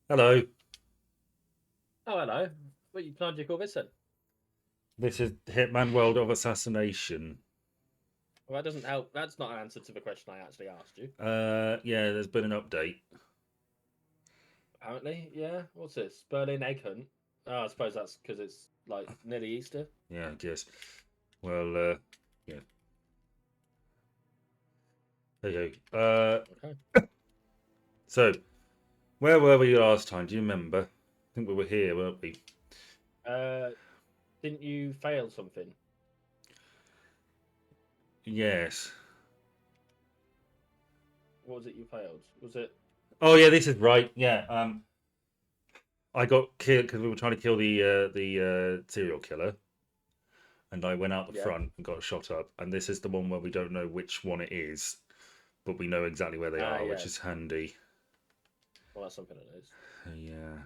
Hello, Oh, hello. What you can't you call this then? this is Hitman World of Assassination. Well, that doesn't help. That's not an answer to the question I actually asked you. Yeah, there's been an update. Apparently, yeah. What's this? Berlin egg hunt. Oh, I suppose that's because it's like nearly Easter. Yeah, I guess. Well, yeah. There you go. Okay. So, where were we last time? Do you remember? I think we were here, weren't we? Uh, didn't you fail something? Yes. What was it you failed? Was it? Oh, yeah, this is right. Yeah. I got killed because we were trying to kill the serial killer, and I went out the Yeah. front and got shot up. And this is the one where we don't know which one it is, but we know exactly where they Ah, are, which yeah. is handy. Well, that's something it is. Yeah.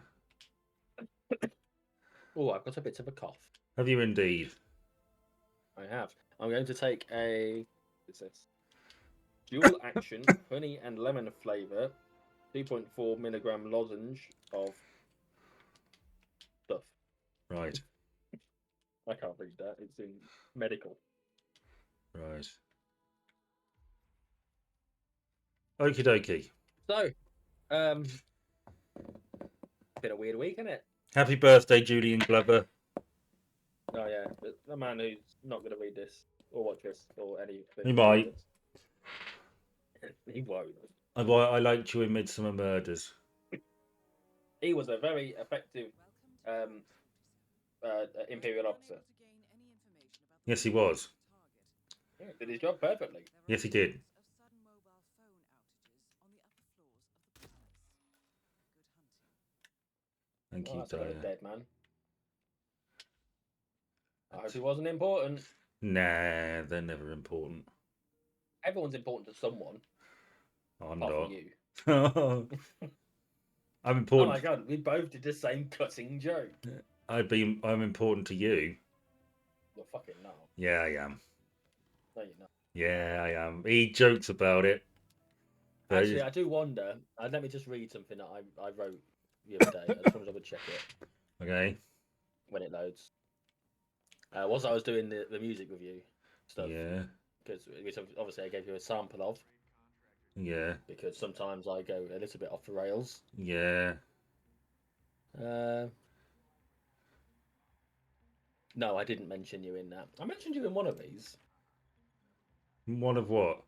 Oh, I've got a bit of a cough. Have you indeed? I have. I'm going to take a. What's this? Dual action honey and lemon flavor, 2.4 milligram lozenge of stuff. Right. I can't read that. It's in medical. Right. Okie dokie. So, um, been a weird week, isn't it? Happy birthday, Julian Glover. Oh yeah, but the man who's not going to read this or watch this or anything He to do with might. this, he won't. I liked you in Midsummer Murders. He was a very effective um, imperial officer. Yes, he was. Yeah, did his job perfectly. Yes, he did. Thank Well, you, that's a little Dyer. dead man. I hope he wasn't important. Nah, they're never important. Everyone's important to someone, I'm apart from not. you. I'm Oh important. my god, we both did the same cutting joke. I'm important to you. You're fucking not. Yeah, I am. No, you're not. Yeah, I am. He jokes about it. But Actually, I do wonder. Let me just read something that I wrote the other day. I just want to double check it okay. when it loads. Was I was doing the music review stuff Yeah. because obviously I gave you a sample of Yeah. because sometimes I go a little bit off the rails. Yeah. Uh, no, I didn't mention you in that. I mentioned you in one of these. One of what?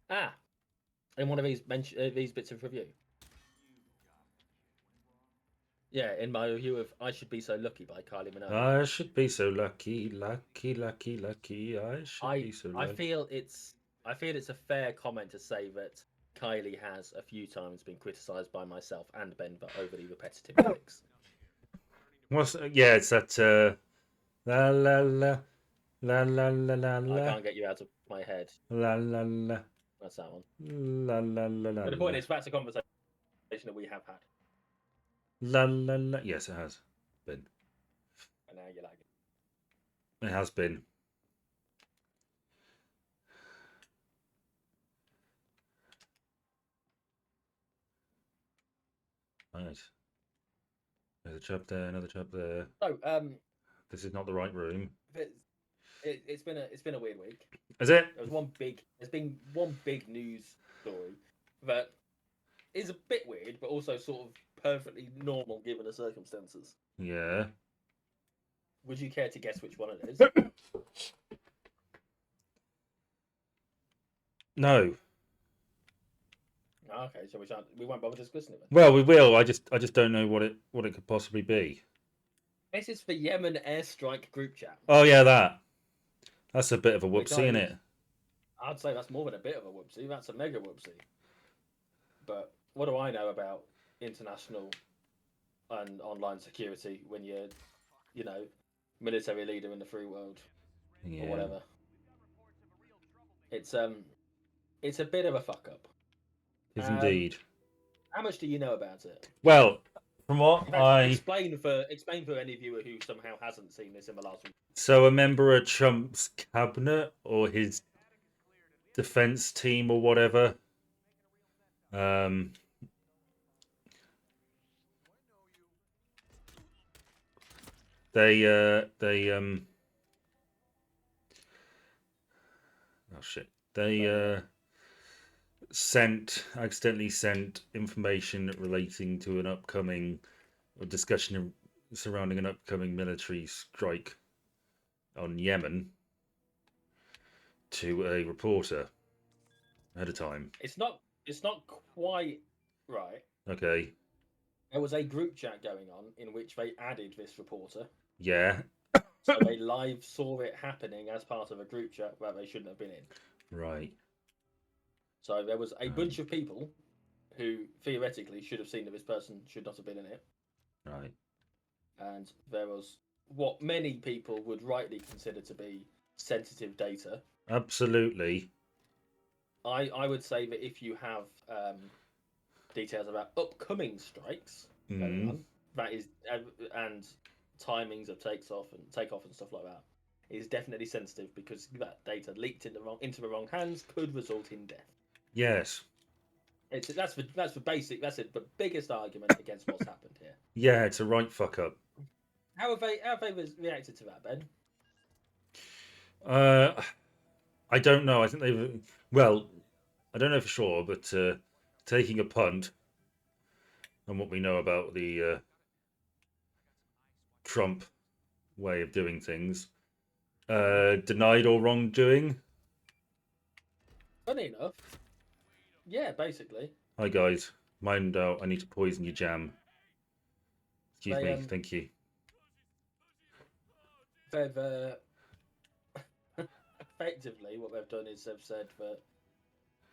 Ah, in one of these bits of review. Yeah, in my review of "I Should Be So Lucky" by Kylie Minogue. I should be so lucky, lucky, lucky, lucky. I should I be so I lucky. feel it's I feel it's a fair comment to say that Kylie has a few times been criticised by myself and Ben for overly repetitive lyrics. What's yeah? It's that la la la la la la la I la can't get you out of my head. la la la That's that one. la la la la But the point la is, that's a conversation that we have had, la la la. Yes, it has been. and now you like it. It has been. Right. There's a chap there. Another chap there. So, This is not the right room. it's been a weird week. Is it? There's been one big news story that is a bit weird, but also sort of perfectly normal given the circumstances. Yeah. Would you care to guess which one it is? No. Okay, so we won't bother discussing it then. Well, we will. I just don't know what it could possibly be. This is for Yemen airstrike group chat, Oh yeah, that. That's a bit of a which whoopsie, isn't it? I'd say that's more than a bit of a whoopsie. That's a mega whoopsie. But what do I know about international and online security when you're, you know, military leader in the free world or Yeah. whatever? It's it's a bit of a fuck up. It is Um, indeed. how much do you know about it? Well, from what In fact, I explain for any viewer who somehow hasn't seen this in the last week. so a member of Trump's cabinet or his defense team or whatever, um, They oh shit. They accidentally sent information relating to an upcoming or discussion surrounding an upcoming military strike on Yemen to a reporter ahead of time. It's not. It's not quite right. Okay. There was a group chat going on in which they added this reporter. Yeah. So they live saw it happening as part of a group chat that they shouldn't have been in. Right. So there was a bunch of people who theoretically should have seen that this person should not have been in it. Right. And there was what many people would rightly consider to be sensitive data. Absolutely. I would say that if you have details about upcoming strikes going on, that is, and timings of takeoff and stuff like that, is definitely sensitive because that data leaked into the wrong hands could result in death. Yes. That's the basic. That's it. The biggest argument against what's happened here. Yeah, it's a right fuck up. How have they reacted to that, Ben? I don't know. I think they've. Well, I don't know for sure, but taking a punt on what we know about the Trump way of doing things, denied all wrongdoing. Funny enough, yeah, basically. Hi guys, mind out. I need to poison your jam. Excuse me. Thank you. They've effectively what they've done is they've said that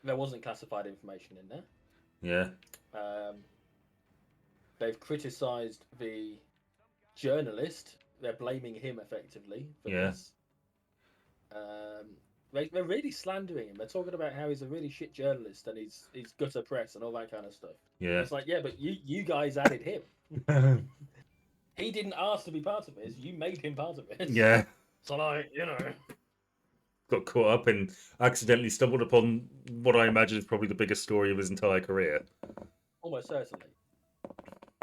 there wasn't classified information in there. Yeah. They've criticised the journalist. They're blaming him effectively for Yeah. this. They're really slandering him. They're talking about how he's a really shit journalist and he's gutter press and all that kind of stuff. Yeah. It's like, yeah, but you guys added him. He didn't ask to be part of this. You made him part of it. Yeah. So, like, you know, got caught up and accidentally stumbled upon what I imagine is probably the biggest story of his entire career. Almost certainly.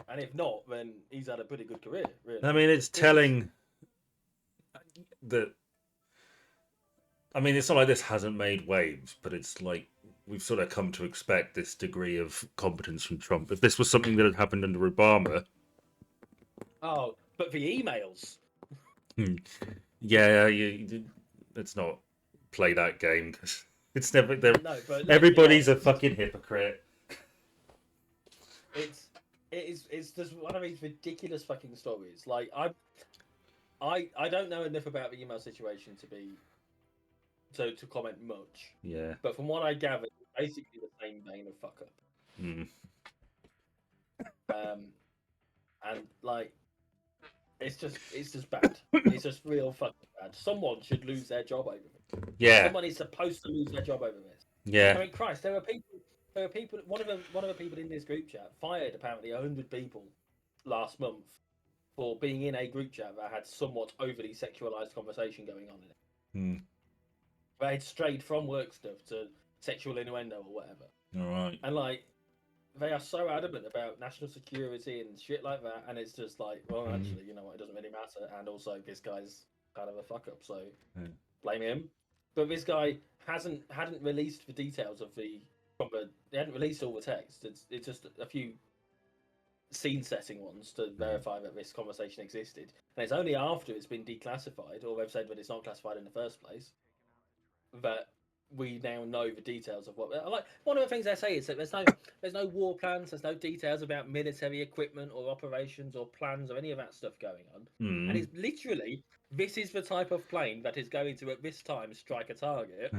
And if not, then he's had a pretty good career, really. I mean, it's telling that. I mean, it's not like this hasn't made waves, but it's like we've sort of come to expect this degree of competence from Trump. If this was something that had happened under Obama. Oh, but the emails. Yeah, let's not play that game because it's never. No, but everybody's a fucking hypocrite. It's just one of these ridiculous fucking stories. Like I don't know enough about the email situation to comment much. Yeah. But from what I gather, it's basically the same vein of fuck up. And like it's just bad. It's just real fucking bad. Someone should lose their job over it. Yeah. Someone is supposed to lose their job over this. Yeah. I mean, Christ, there are people. One of the people in this group chat fired apparently 100 people last month for being in a group chat that had somewhat overly sexualized conversation going on in it. They had strayed from work stuff to sexual innuendo or whatever. All right. And like, they are so adamant about national security and shit like that, and it's just like, well, actually, you know what? It doesn't really matter. And also, this guy's kind of a fuck up, so blame him. But this guy hadn't released the details of they hadn't released all the text. It's just a few scene setting ones to verify that this conversation existed. And it's only after it's been declassified, or they've said that it's not classified in the first place, that we now know the details of what. Like one of the things they say is that there's no war plans, there's no details about military equipment or operations or plans or any of that stuff going on. And it's literally, this is the type of plane that is going to at this time strike a target.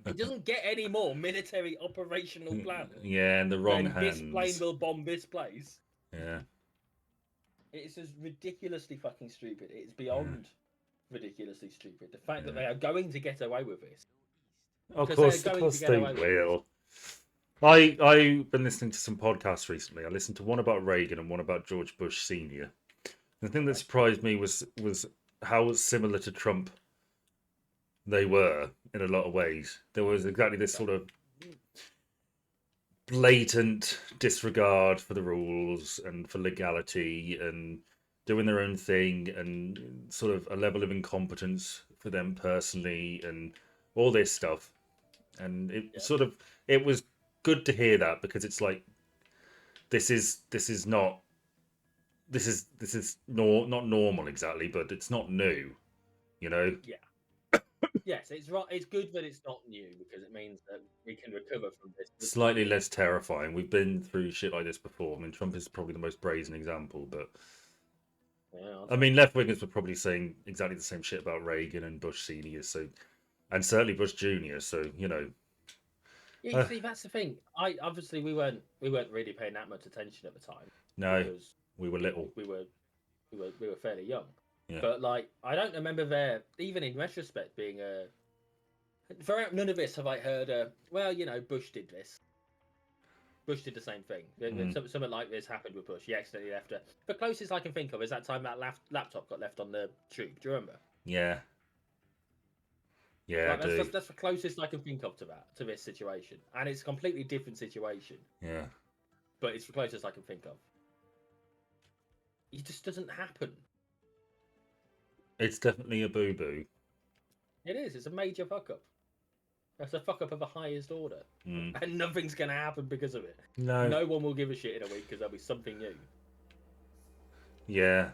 It doesn't get any more military operational plan. Yeah, in the wrong hands. This plane will bomb this place. Yeah. It's just ridiculously fucking stupid. It's beyond ridiculously stupid. The fact that they are going to get away with this. Of course they will. I've been listening to some podcasts recently. I listened to one about Reagan and one about George Bush Sr. The thing that surprised me was how similar to Trump they were in a lot of ways. There was exactly this sort of blatant disregard for the rules and for legality and doing their own thing, and sort of a level of incompetence for them personally, and all this stuff. And Yeah. it was good to hear that, because it's like this is not not normal exactly, but it's not new, you know. Yeah. Yes, it's right. It's good that it's not new because it means that we can recover from this. Slightly less terrifying. We've been through shit like this before. I mean, Trump is probably the most brazen example, but Yeah, I mean, left wingers were probably saying exactly the same shit about Reagan and Bush senior, so, and certainly Bush junior. So yeah. See, that's the thing. I obviously we weren't really paying that much attention at the time no, because we were little. we were fairly young. Yeah. But like, I don't remember there, even in retrospect, being a. Throughout none of this have I heard well, Bush did this. Bush did the same thing. Something like this happened with Bush. He accidentally left her. The closest I can think of is that time that laptop got left on the tube. Do you remember? Yeah. Yeah, Like I do. that's the closest I can think of to this situation, and it's a completely different situation. Yeah. But it's the closest I can think of. It just doesn't happen. It's definitely a boo boo. It is. It's a major fuck up. That's a fuck up of the highest order, Mm. and nothing's gonna happen because of it. No. No one will give a shit in a week because there'll be something new. Yeah.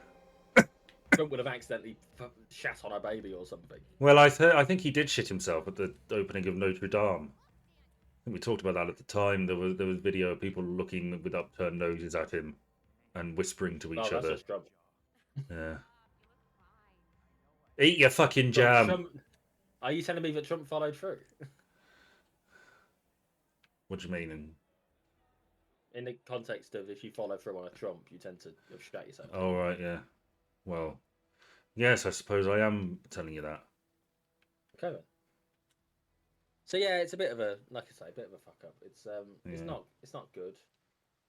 Trump would have accidentally shat on a baby or something. Well, I think he did shit himself at the opening of Notre Dame. I think we talked about that at the time. There was video of people looking with upturned noses at him and whispering to each Oh, that's other. just Trump. Yeah. Eat your fucking But jam. are you telling me that Trump followed through? What do you mean? In the context of if you follow through on a Trump, you tend to shat yourself. Oh, right, yeah. Well, yes, I suppose I am telling you that. Okay then. So yeah, it's a bit of a, like I say, a bit of a fuck up. It's Yeah. it's not good.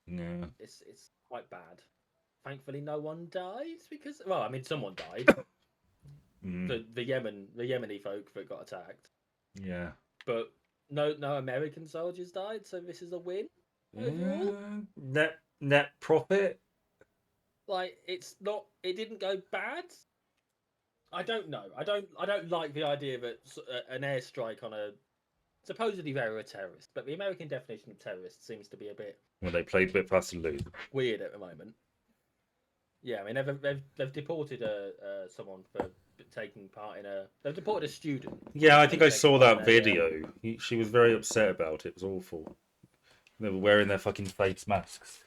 Yeah. It's quite bad. Thankfully, no one died because, well, I mean, someone died. Mm. The Yemeni folk that got attacked, Yeah. but no American soldiers died. So this is a win overall. Net profit. Like it's not. It didn't go bad. I don't know. I don't like the idea that an airstrike on a supposedly they were a terrorist, but the American definition of terrorist seems to be a bit Well, they played a bit fast and loose. weird at the moment. Yeah, I mean they've deported someone for taking part in a. They've deported a student. Yeah, I think I taking saw part in that video. She was very upset about it. It was awful. They were wearing their fucking face masks.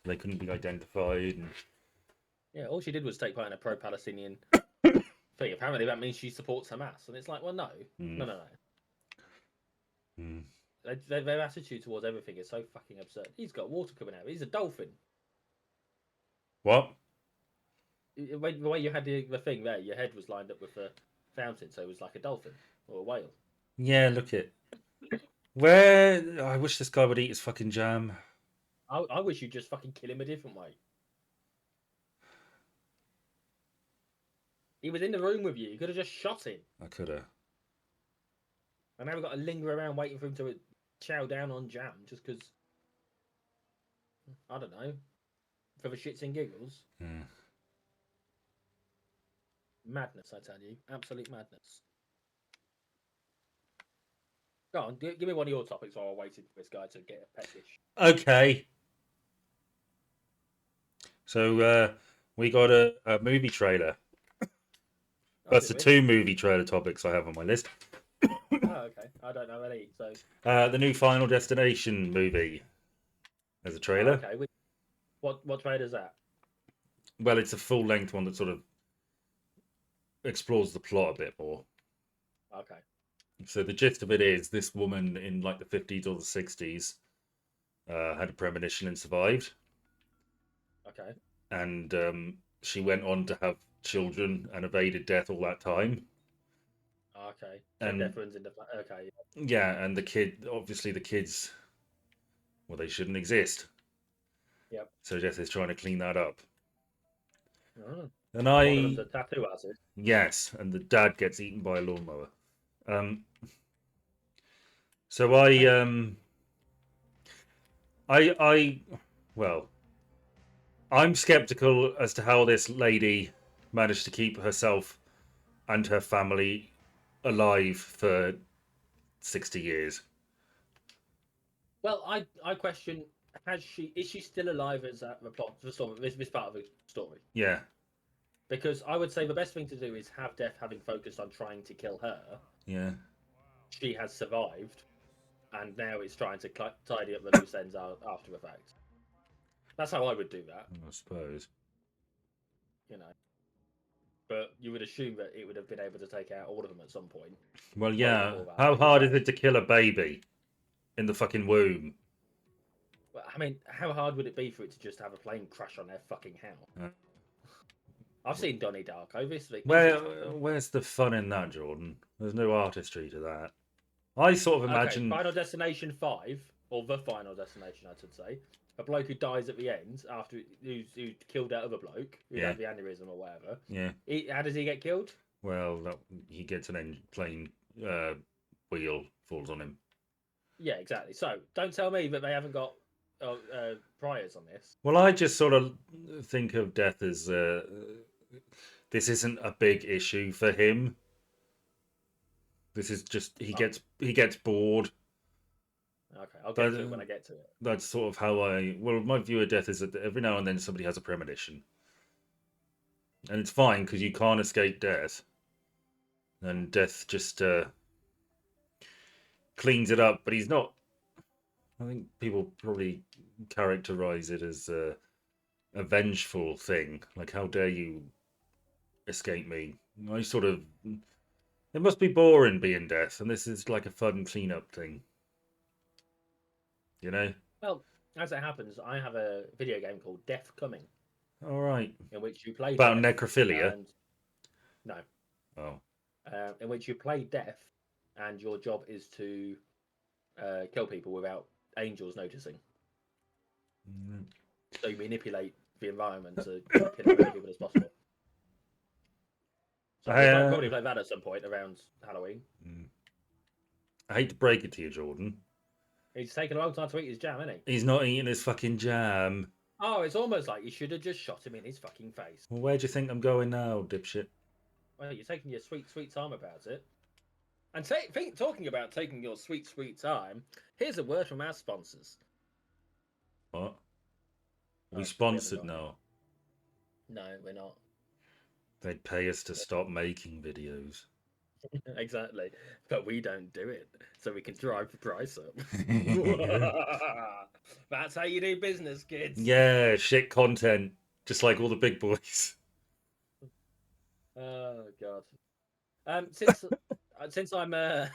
They couldn't be identified. And... Yeah, all she did was take part in a pro-Palestinian thing. Apparently, that means she supports Hamas, and it's like, well, no. Their attitude towards everything is so fucking absurd. He's got water coming out. He's a dolphin. What? The way you had the thing there, your head was lined up with a fountain, so it was like a dolphin or a whale. Yeah, look it. Where? I wish this guy would eat his fucking jam. I wish you'd just fucking kill him a different way. He was in the room with you. You could have just shot him. I could have. And now we've got to linger around waiting for him to chow down on jam just because, I don't know, for the shits and giggles. Yeah. Madness, I tell you. Absolute madness. Go on, give me one of your topics while I'm waiting for this guy to get a peckish. Okay. So we got a movie trailer. That's the 2 movie trailer topics I have on my list. Oh, okay. I don't know any. So the new Final Destination movie. There's a trailer. Okay. What trailer is that? Well, it's a full length one that sort of explores the plot a bit more. Okay. So the gist of it is this woman in like the 50s or the 60s had a premonition and survived. Okay. And she went on to have children and evaded death all that time. Okay. So And death runs in the okay. yeah, and the kids, well, they shouldn't exist. Yep. So Jess is trying to clean that up. Oh. And One of them's a tattoo artist. yes, and the dad gets eaten by a lawnmower. So well, I'm skeptical as to how this lady managed to keep herself and her family alive for 60 years. Well, I question, is she still alive as the plot the story, this part of the story? Yeah. Because I would say the best thing to do is have Death having focused on trying to kill her. Yeah. She has survived, and now it's trying to tidy up the loose ends after the fact. That's how I would do that. I suppose. You know. But you would assume that it would have been able to take out all of them at some point. Well, yeah. How hard is it to kill a baby in the fucking womb? Well, I mean, how hard would it be for it to just have a plane crash on their fucking house? I've seen Donnie Darko. Where's the fun in that, Jordan? There's no artistry to that. I sort of imagine Final Destination 5, or The Final Destination, I should say. A bloke who dies at the end after who killed that other bloke who had the aneurysm or whatever. Yeah. How does he get killed? Well, he gets an plane wheel falls on him. Yeah, exactly. So don't tell me that they haven't got priors on this. Well, I just sort of think of Death as this isn't a big issue for him. This is just he gets bored. Okay, I'll get to it when I get to it. That's sort of how my view of Death is that every now and then somebody has a premonition. And it's fine because you can't escape death. And Death just cleans it up, but he's not. I think people probably characterize it as a vengeful thing. Like, how dare you escape me? I sort of. It must be boring being Death, and this is like a fun cleanup thing. You know? Well, as it happens, I have a video game called Death Coming. All right. In which you play about Death necrophilia. No. Oh. In which you play Death, and your job is to kill people without angels noticing. Mm. So you manipulate the environment to kill as many people as possible. So I'll probably play that at some point around Halloween. I hate to break it to you, Jordan. He's taken a long time to eat his jam, isn't he? He's not eating his fucking jam. Oh, it's almost like you should have just shot him in his fucking face. Well, where do you think I'm going now, dipshit? Well, you're taking your sweet, sweet time about it. And talking about taking your sweet, sweet time, here's a word from our sponsors. What? Are we sponsored now? No, we're not. They'd pay us to stop making videos. Exactly. But we don't do it, so we can drive the price up. That's how you do business, kids. Yeah, shit content. Just like all the big boys. Oh, God. Since I'm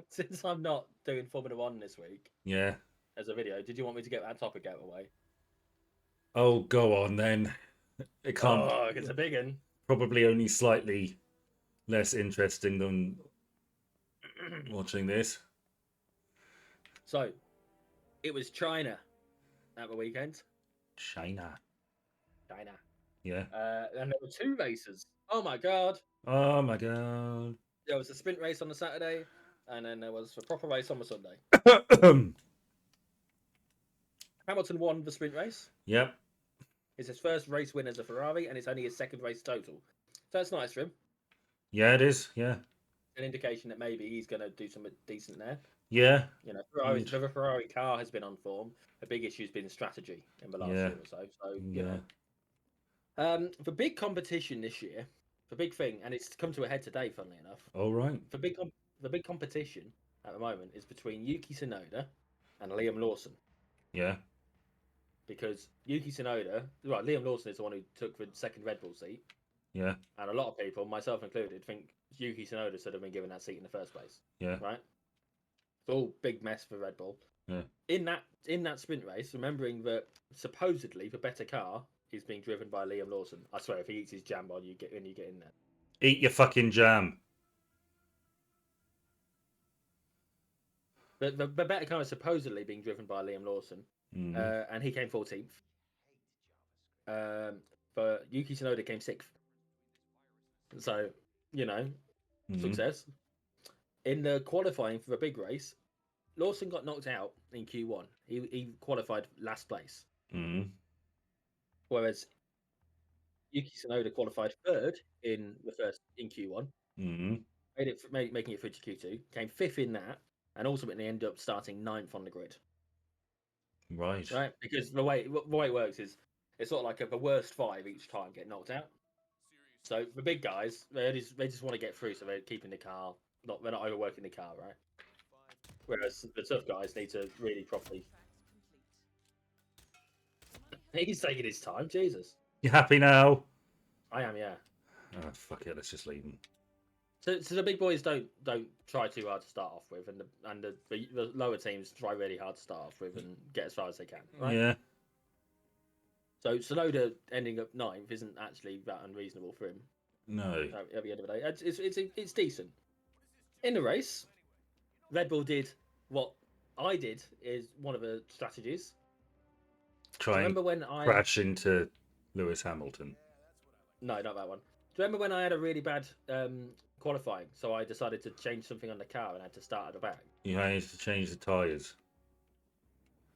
since I'm not doing Formula 1 this week. Yeah. As a video, did you want me to get that topic out of the way? Oh, go on then. It can't. Oh, it's a big one. Probably only slightly less interesting than watching this. So, it was China at the weekend. China. Yeah. And there were 2 races. Oh my God. Oh my God. There was a sprint race on the Saturday, and then there was a proper race on the Sunday. Hamilton won the sprint race. Yep. It's his first race win as a Ferrari, and it's only his second race total. So that's nice for him. Yeah, it is. Yeah. An indication that maybe he's going to do something decent there. Yeah. You know, the Ferrari car has been on form. A big issue has been strategy in the last year or so. So, you know. The big competition this year, the big thing, and it's come to a head today, funnily enough. All right. The big competition at the moment is between Yuki Tsunoda and Liam Lawson. Yeah. Because Yuki Tsunoda, right, Liam Lawson is the one who took the second Red Bull seat. Yeah. And a lot of people, myself included, think Yuki Tsunoda should have been given that seat in the first place. Yeah. Right? It's all big mess for Red Bull. Yeah. In that sprint race, remembering that supposedly the better car is being driven by Liam Lawson. I swear, if he eats his jam when you get in there. Eat your fucking jam. The better car is supposedly being driven by Liam Lawson. And he came 14th. But Yuki Tsunoda came 6th. So, you know, success. In the qualifying for the big race, Lawson got knocked out in Q1. He qualified last place. whereas Yuki Tsunoda qualified third in Q1, making it through to Q2, came fifth in that, and ultimately ended up starting ninth on the grid. Right. Right, because the way it works is it's sort of like the worst five each time get knocked out. So the big guys, they just want to get through, so they're keeping the car, they're not overworking the car, right? Whereas the tough guys need to really properly. He's taking his time, Jesus. You happy now? I am, yeah. Oh, fuck it, let's just leave them. So the big boys don't try too hard to start off with, and the lower teams try really hard to start off with and get as far as they can, right? Yeah. So Tsunoda ending up ninth isn't actually that unreasonable for him. No. At the end of the day, it's decent. In the race, Red Bull did what I did is one of the strategies. Try and crash into Lewis Hamilton. No, not that one. Do you remember when I had a really bad qualifying? So I decided to change something on the car and had to start at the back. You had to change the tyres.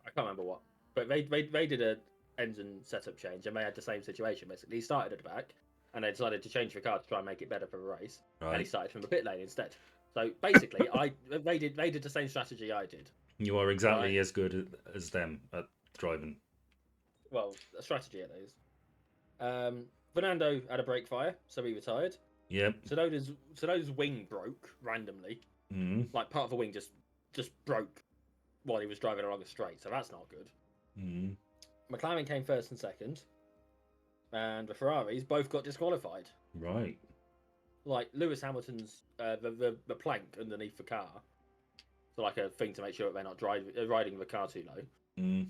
I can't remember what, but they did a engine setup change and they had the same situation basically. He started at the back and they decided to change the car to try and make it better for the race. Right. And he started from the pit lane instead. So basically, they did the same strategy I did. You are exactly as good as them at driving. Well, a strategy at least. Fernando had a brake fire, so he retired. Yep. Tsunoda's wing broke randomly. Like part of the wing just broke while he was driving along a straight, so that's not good. McLaren came first and second, and the Ferraris both got disqualified. Right. Like Lewis Hamilton's the plank underneath the car, so like a thing to make sure that they're not riding the car too low,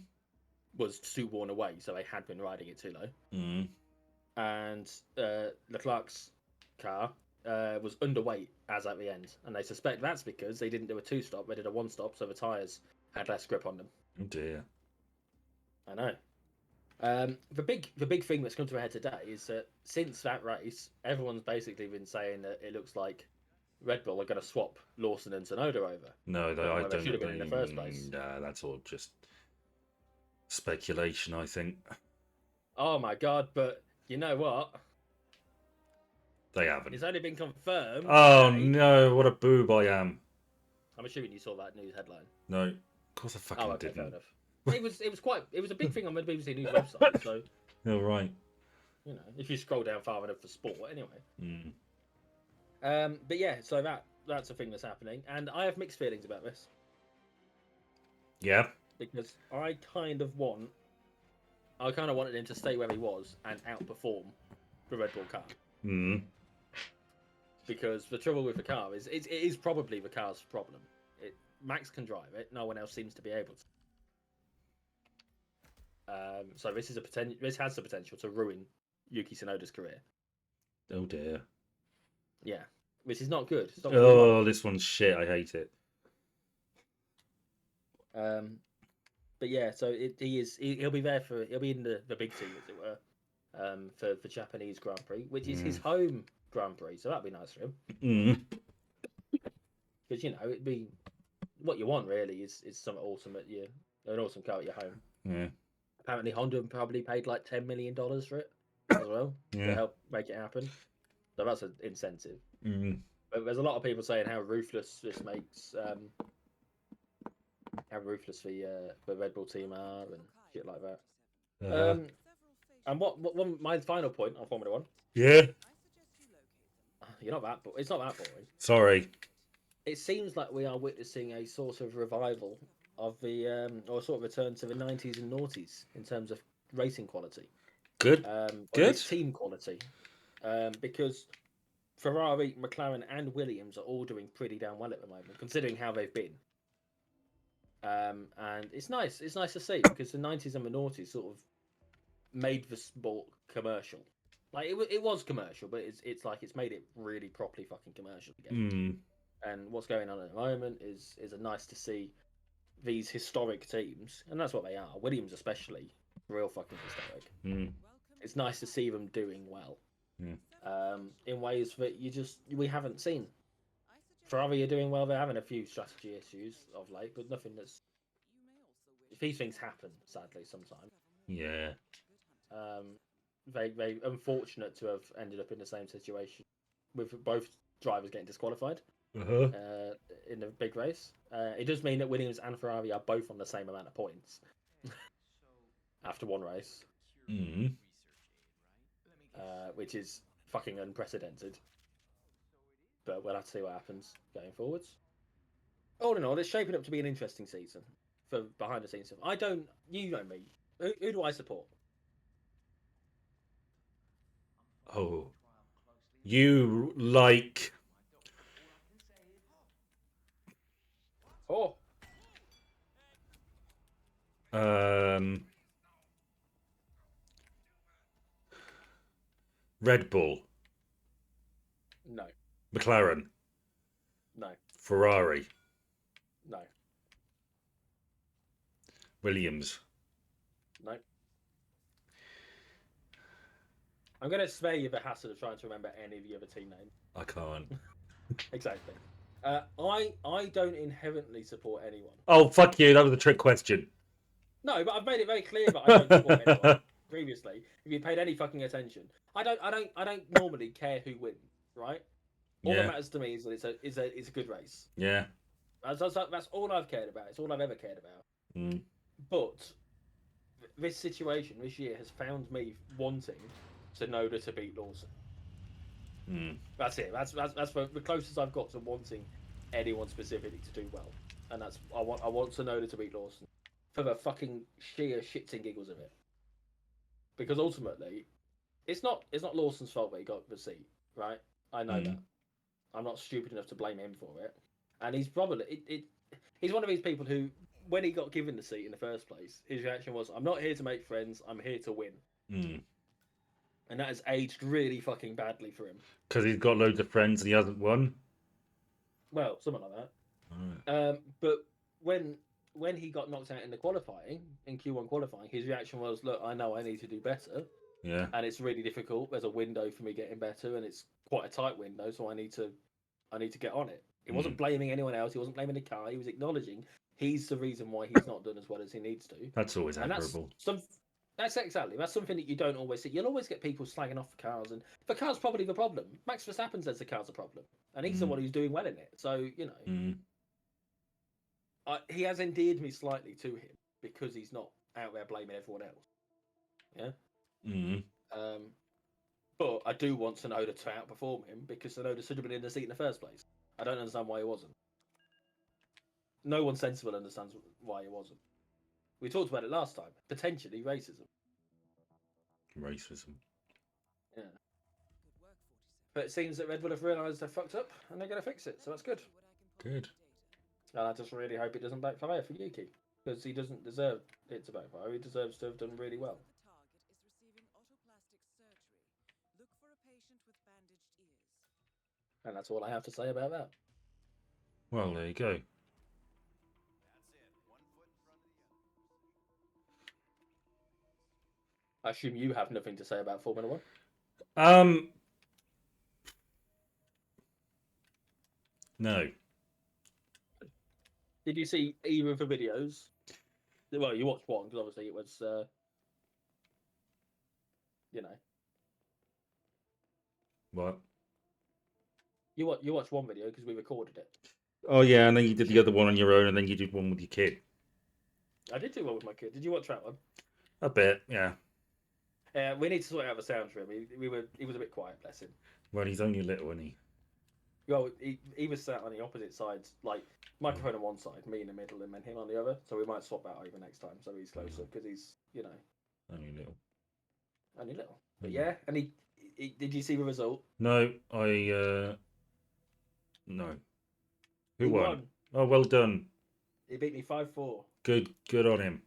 was too worn away, so they had been riding it too low. And Leclerc's car was underweight as at the end, and they suspect that's because they didn't do a 2-stop, they did a 1-stop, so the tyres had less grip on them. Oh dear. I know. The big thing that's come to a head today is that since that race, everyone's basically been saying that it looks like Red Bull are going to swap Lawson and Tsunoda over. No, I don't. Should have been in the first place. Nah, that's all just speculation, I think. Oh my god! But you know what? They haven't. It's only been confirmed. Oh today. No! What a boob I am. I'm assuming you saw that news headline. No, of course I fucking didn't. Fair enough. It was a big thing on the BBC News website. So. Oh right. You know, if you scroll down far enough for sport, anyway. But yeah, so that's a thing that's happening, and I have mixed feelings about this. Yeah. Because I kind of wanted him to stay where he was and outperform the Red Bull car. Because the trouble with the car is it is probably the car's problem. Max can drive it, no one else seems to be able to. So this has the potential to ruin Yuki Tsunoda's career. Oh dear. Yeah, which is not good. This one's shit. I hate it. But yeah, so he'll be there he'll be in the big team, as it were, for Japanese Grand Prix, which is his home Grand Prix, so that'd be nice for him. Because it'd be what you want really is something awesome an awesome car at your home. Yeah. Apparently Honda probably paid like $10 million for it as well to help make it happen. So that's an incentive. But there's a lot of people saying how ruthless this makes. How ruthless the Red Bull team are and shit like that. And my final point on Formula 1? Yeah. You're not that, but it's not that boring. Sorry. It seems like we are witnessing a sort of revival of the or sort of return to the 90s and noughties in terms of racing quality. Good. Good. Team quality, because Ferrari, McLaren, and Williams are all doing pretty damn well at the moment, considering how they've been. And it's nice. It's nice to see because the 90s and the noughties sort of made the sport commercial. Like it was commercial, but it's made it really properly fucking commercial again. And what's going on at the moment is a nice to see these historic teams, and that's what they are. Williams especially, real fucking historic. It's nice to see them doing well. In ways that we haven't seen. Ferrari are doing well. They're having a few strategy issues of late, but nothing that's. These things happen, sadly, sometimes. Yeah. Very unfortunate to have ended up in the same situation with both drivers getting disqualified Uh-huh. in the big race. It does mean that Williams and Ferrari are both on the same amount of points after one race, which is fucking unprecedented. But we'll have to see what happens going forwards. All in all, it's shaping up to be an interesting season for behind the scenes stuff. You know me. Who do I support? Oh, you like Oh, Red Bull, no, McLaren, no, Ferrari, no, Williams. no. I'm going to spare you the hassle of trying to remember any of the other team names. I can't. Exactly. I don't inherently support anyone. Oh, fuck you. That was a trick question. No, but I've made it very clear that I don't support anyone previously. If you paid any fucking attention, I don't normally care who wins, right? All that Yeah. matters to me is that it's a good race. Yeah. That's all I've cared about. It's all I've ever cared about. Mm. But this situation this year has found me wanting Tsunoda to beat Lawson. Mm. That's it. That's the closest I've got to wanting anyone specifically to do well, and that's I want Tsunoda to beat Lawson for the fucking sheer shits and giggles of it. Because ultimately, it's not Lawson's fault that he got the seat, right? I know that. I'm not stupid enough to blame him for it, and he's probably he's one of these people who, when he got given the seat in the first place, his reaction was, "I'm not here to make friends. I'm here to win." Mm. And that has aged really fucking badly for him. Because he's got loads of friends and he hasn't won. Well, something like that. Right. But when he got knocked out in the qualifying, in Q1 qualifying, his reaction was, "Look, I know I need to do better, Yeah. and it's really difficult. There's a window for me getting better, and it's quite a tight window, so I need to get on it." He wasn't blaming anyone else. He wasn't blaming the car. He was acknowledging he's the reason why he's not done as well as he needs to. That's always And admirable. that's exactly. That's something that you don't always see. You'll always get people slagging off the cars, and the car's probably the problem. Max Verstappen says the car's a problem, and he's the one who's doing well in it. So he has endeared me slightly to him because he's not out there blaming everyone else. Yeah. But I do want Tsunoda to outperform him because Tsunoda should have been in the seat in the first place. I don't understand why he wasn't. No one sensible understands why he wasn't. We talked about it last time. Potentially racism. Racism. Yeah. But it seems that Red Bull have realised they're fucked up and they're going to fix it. So that's good. Good. And I just really hope it doesn't backfire for Yuki. Because he doesn't deserve it to backfire. He deserves to have done really well. And that's all I have to say about that. Well, there you go. I assume you have nothing to say about Formula One. No. Did you see either of the videos? Well, you watched one because obviously it was, What? You watched one video because we recorded it. Oh yeah, and then you did the other one on your own, and then you did one with your kid. I did do one with my kid. Did you watch that one? A bit, yeah. We need to sort out the sound for him. He was a bit quiet, bless him. Well, he's only little, isn't he? Well, he was sat on the opposite sides, like microphone on one side, me in the middle, and then him on the other. So we might swap that over next time, so he's closer because he's, only little. Only little. But yeah, and he did you see the result? No, no. Who won? Oh, well done. He beat me 5-4. Good on him.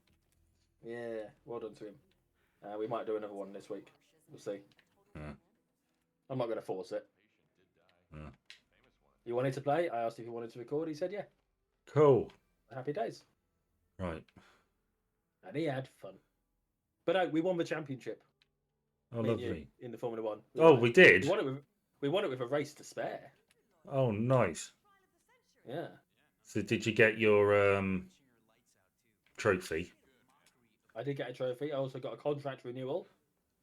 Yeah, well done to him. We might do another one this week. We'll see. Yeah. I'm not going to force it. Yeah. You wanted to play? I asked if he wanted to record. He said yeah. Cool. Happy days. Right. And he had fun. But no, we won the championship. Oh, lovely. In the Formula One. We did? We won it with a race to spare. Oh, nice. Yeah. So did you get your trophy? I did get a trophy. I also got a contract renewal.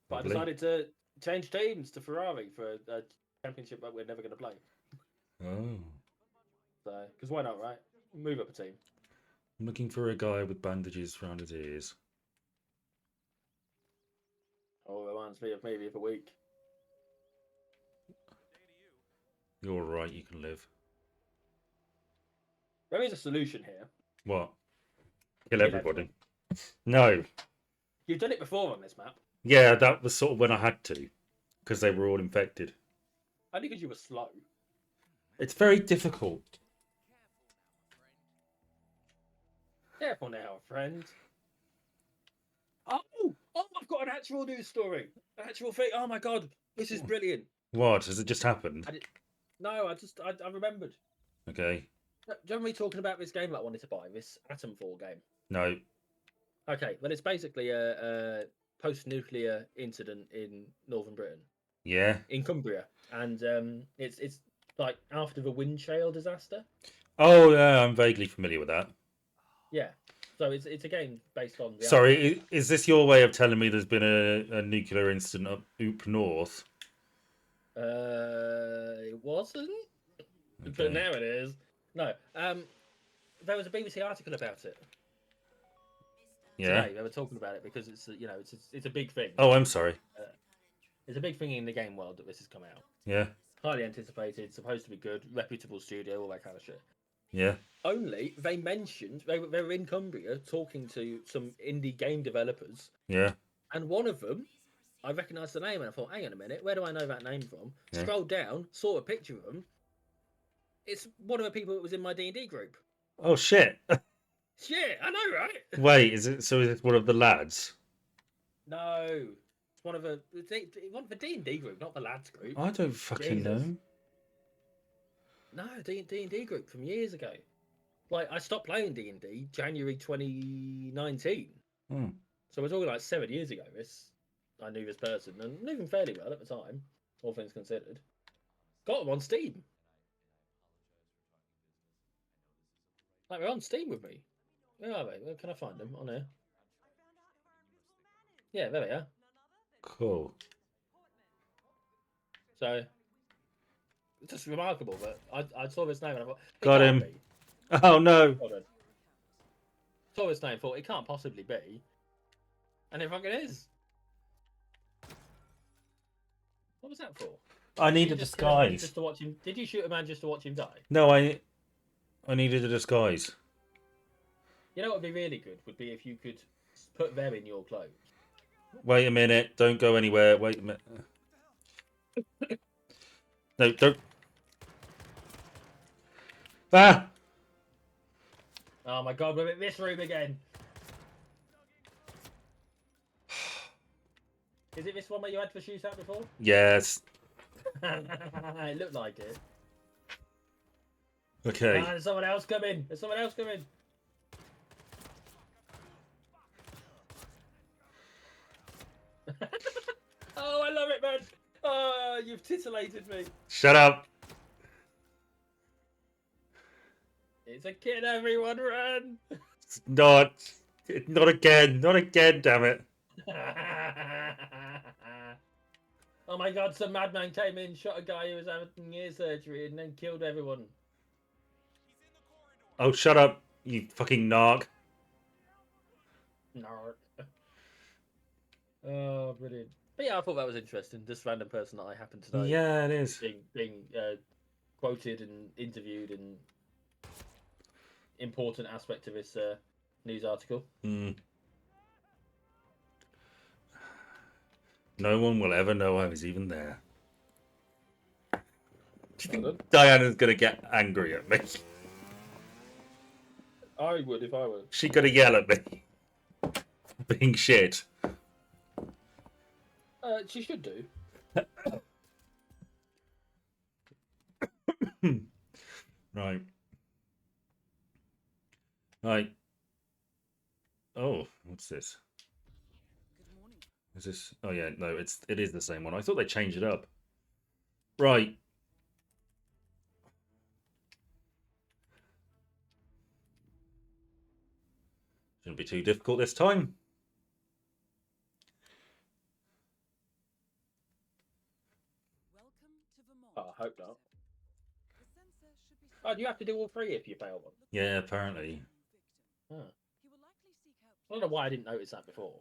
But Lovely. I decided to change teams to Ferrari for a championship that we're never going to play. Oh. So, because why not, right? Move up a team. I'm looking for a guy with bandages around his ears. Oh, reminds me of maybe of a week. You're all right. You can live. There is a solution here. What? Kill Kill everybody? everyone. No. You've done it before on this map. Yeah, that was sort of when I had to, because they were all infected. Only because you were slow. It's very difficult. Careful now, friend. Oh, I've got an actual news story. An actual thing. Oh my god, this is brilliant. What? Has it just happened? No, I remembered. Okay. Do you remember me talking about this game that I wanted to buy? This Atomfall game. No. Okay, well, it's basically a post-nuclear incident in northern Britain, Yeah. in Cumbria, and it's like after the wind shale disaster. Oh, yeah, I'm vaguely familiar with that. Yeah, so it's a game based on. Sorry, is this your way of telling me there's been a nuclear incident up north? It wasn't, Okay. but now it is. No, there was a BBC article about it. Yeah. Today they were talking about it because it's a big thing. Oh, I'm sorry. It's a big thing in the game world that this has come out. Yeah. Highly anticipated, supposed to be good, reputable studio, all that kind of shit. Yeah. Only they mentioned they were in Cumbria talking to some indie game developers. Yeah. And one of them, I recognised the name and I thought, hang on a minute, where do I know that name from? Yeah. Scrolled down, saw a picture of them. It's one of the people that was in my D&D group. Oh shit. Shit, I know, right? Wait, is it one of the lads? No, it's one of the D&D group, not the lads group. I don't fucking know. No, D&D group from years ago. Like I stopped playing D&D January 2019. Hmm. So we're talking like 7 years ago. I knew this person and knew them fairly well at the time, all things considered. Got them on Steam. Like they're on Steam with me. Where are they? Where can I find them? On here. Yeah, there they are. Cool. So it's just remarkable that I saw this name and I thought, Got him. Be. Oh no. Saw this name, thought it can't possibly be, and it fucking is. What was that for? I need a disguise. Just to watch him. Did you shoot a man just to watch him die? No, I needed a disguise. You know what would be really good would be if you could put them in your clothes. Wait a minute. Don't go anywhere. Wait a minute. No, don't. Ah! Oh my god, we're in this room again. Is it this one where you had to shoot at before? Yes. It looked like it. Okay. There's someone else coming. There's someone else coming. Oh, I love it, man. Oh, you've titillated me. Shut up. It's a kid, everyone, run. It's not. Not again. Not again, damn it. Oh my god, some madman came in, shot a guy who was having ear surgery and then killed everyone. Oh, shut up, you fucking narc. Narc. Oh, brilliant. But yeah, I thought that was interesting. This random person that I happened to know. Yeah, it is. Being quoted and interviewed and important aspect of this news article. No one will ever know I was even there. Do you think Diana's going to get angry at me? I would if I were. She's going to yell at me. Being shit. She should do. Right. Right. Oh, what's this? Is this? Oh yeah, no, it is the same one. I thought they changed it up. Right. Shouldn't be too difficult this time. Oh, I hope not. Oh, do you have to do all three if you fail one? Yeah, apparently. Huh. I don't know why I didn't notice that before.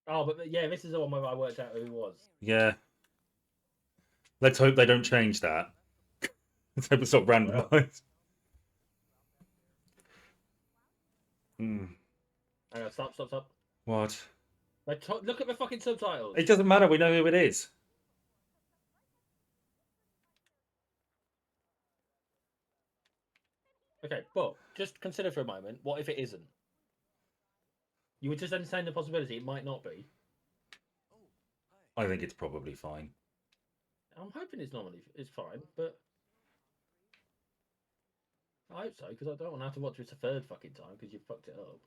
Oh, but yeah, this is the one where I worked out who it was. Yeah. Let's hope they don't change that. Let's hope it's not randomised. Hang on, stop. What? Look at the fucking subtitles. It doesn't matter. We know who it is. Okay, but just consider for a moment, what if it isn't? You would just entertain the possibility it might not be. I think it's probably fine. I'm hoping it's fine, but I hope so because I don't want to have to watch it a third fucking time because you fucked it up.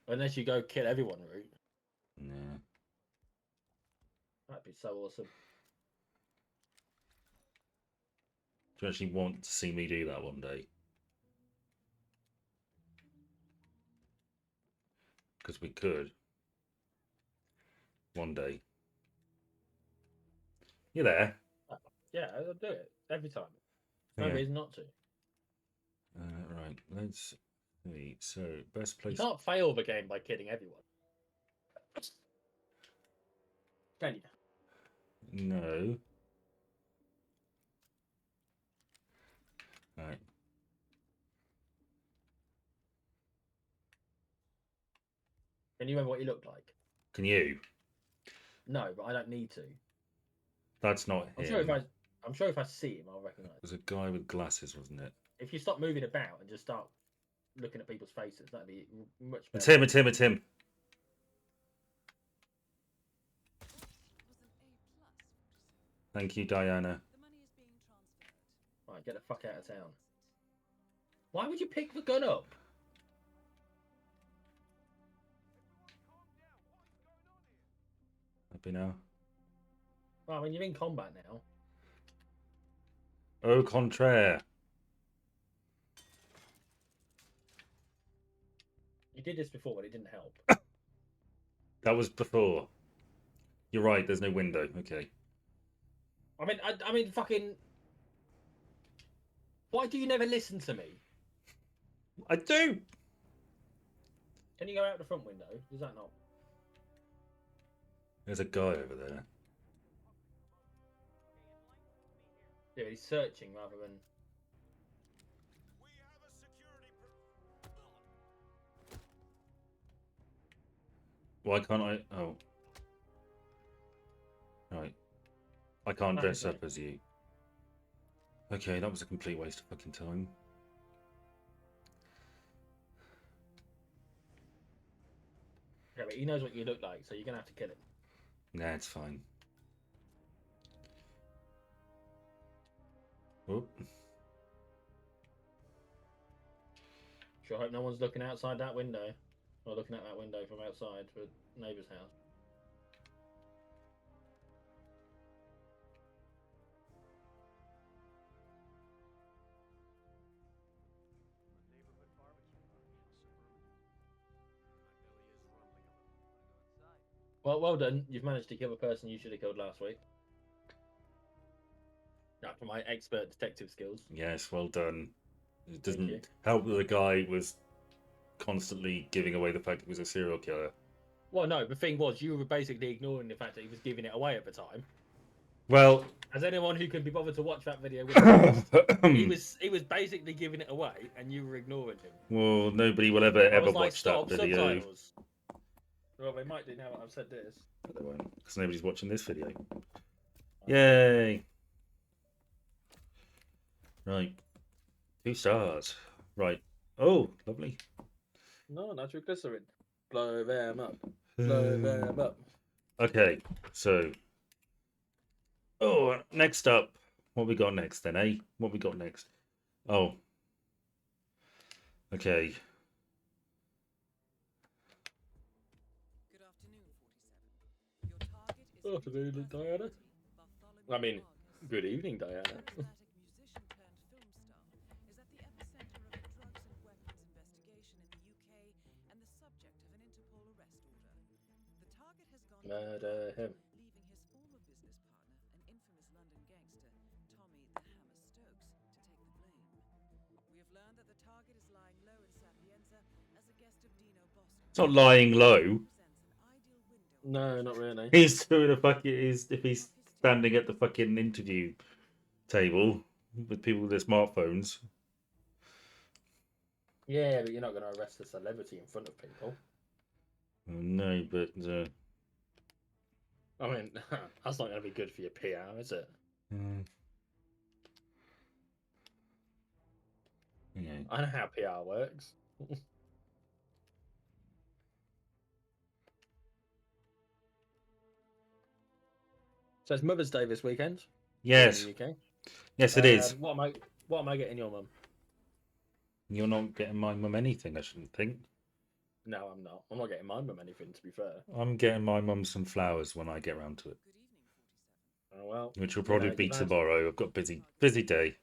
Unless you go kill everyone route. Yeah. That'd be so awesome. Do you actually want to see me do that one day? Because we could. One day. You there? Yeah, I'll do it every time. No Yeah. reason not to. Right, let's see. So, best You place. can't fail the game by killing everyone. Can you? No. Right. Can you remember what he looked like? Can you? No, but I don't need to. That's not I'm him. sure if I see him, I'll recognise. It was a guy with glasses, wasn't it? If you stop moving about and just start looking at people's faces, that'd be much It's better. him, it's him, it's him. Thank you, Diana. Right, get the fuck out of town. Why would you pick the gun up? Happy now? Well, I mean, you're in combat now. Au contraire. You did this before, but it didn't help. That was before. You're right, there's no window. Okay. I mean, fucking. Why do you never listen to me? I do! Can you go out the front window? Does that not? There's a guy over there. Yeah, he's searching rather than. Why can't I? Oh. Right. I can't dress up as you. Okay, that was a complete waste of fucking time. Yeah, but he knows what you look like, so you're gonna have to kill him. Nah, it's fine. Oh. Sure hope no one's looking outside that window. Or looking at that window from outside for neighbour's house. Well done. You've managed to kill the person you should have killed last week. That for my expert detective skills. Yes, well done. It doesn't help that the guy was constantly giving away the fact he was a serial killer. Well, no, the thing was, you were basically ignoring the fact that he was giving it away at the time. Well, as anyone who can be bothered to watch that video with he was basically giving it away, and you were ignoring him. Well, nobody will ever watch that video. Subtitles. Well, they might do now that I've said this. But they won't, because nobody's watching this video. Yay! Right. 2 stars. Right. Oh, lovely. No, nitroglycerin. Blow them up. Blow them up. Okay, so. Oh, next up. What we got next then, eh? What we got next? Oh. Okay. Good afternoon, Diana. I mean, good evening, Diana. Murder him. It's not lying low. No, not really. He's doing a fucking. If he's standing at the fucking interview table with people with their smartphones. Yeah, but you're not going to arrest a celebrity in front of people. No, but I mean, that's not going to be good for your PR, is it? yeah. I know how PR works. So it's Mother's Day this weekend. Yes. In the UK. Yes, it is. What am I getting your mum? You're not getting my mum anything, I shouldn't think. No, I'm not. I'm not getting my mum anything, to be fair. I'm getting my mum some flowers when I get round to it. Oh, well. Which will probably be tomorrow. I've got busy day.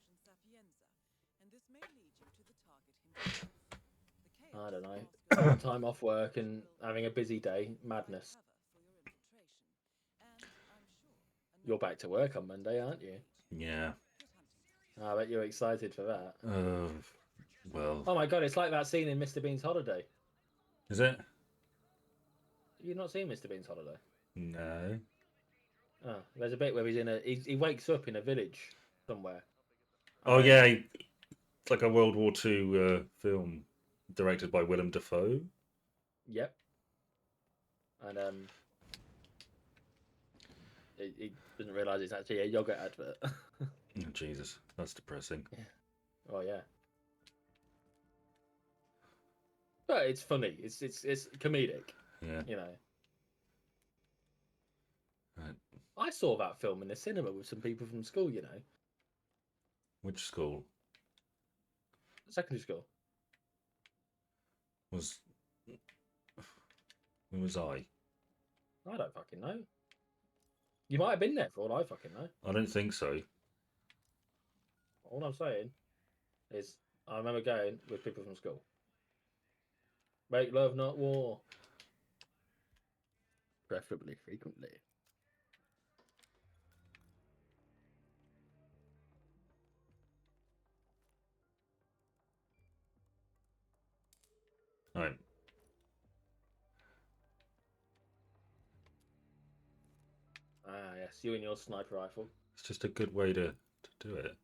I don't know. Time off work and having a busy day. Madness. You're back to work on Monday, aren't you? Yeah. I bet you're excited for that. Well. Oh my god, it's like that scene in Mr. Bean's Holiday. Is it? You've not seen Mr. Bean's Holiday? No. Oh, there's a bit where he wakes up in a village somewhere. Oh yeah, it's like a World War II film directed by Willem Dafoe. Yep. And he doesn't realise it's actually a yogurt advert. Oh, Jesus, that's depressing. Yeah. Oh yeah. But it's funny. It's comedic. Yeah. You know. Right. I saw that film in the cinema with some people from school. You know. Which school? Secondary school. Who was I? I don't fucking know. You might have been there for all I fucking know. I don't think so. All I'm saying is I remember going with people from school. Make love, not war. Preferably frequently. Right. Ah, yes, you and your sniper rifle. It's just a good way to do it.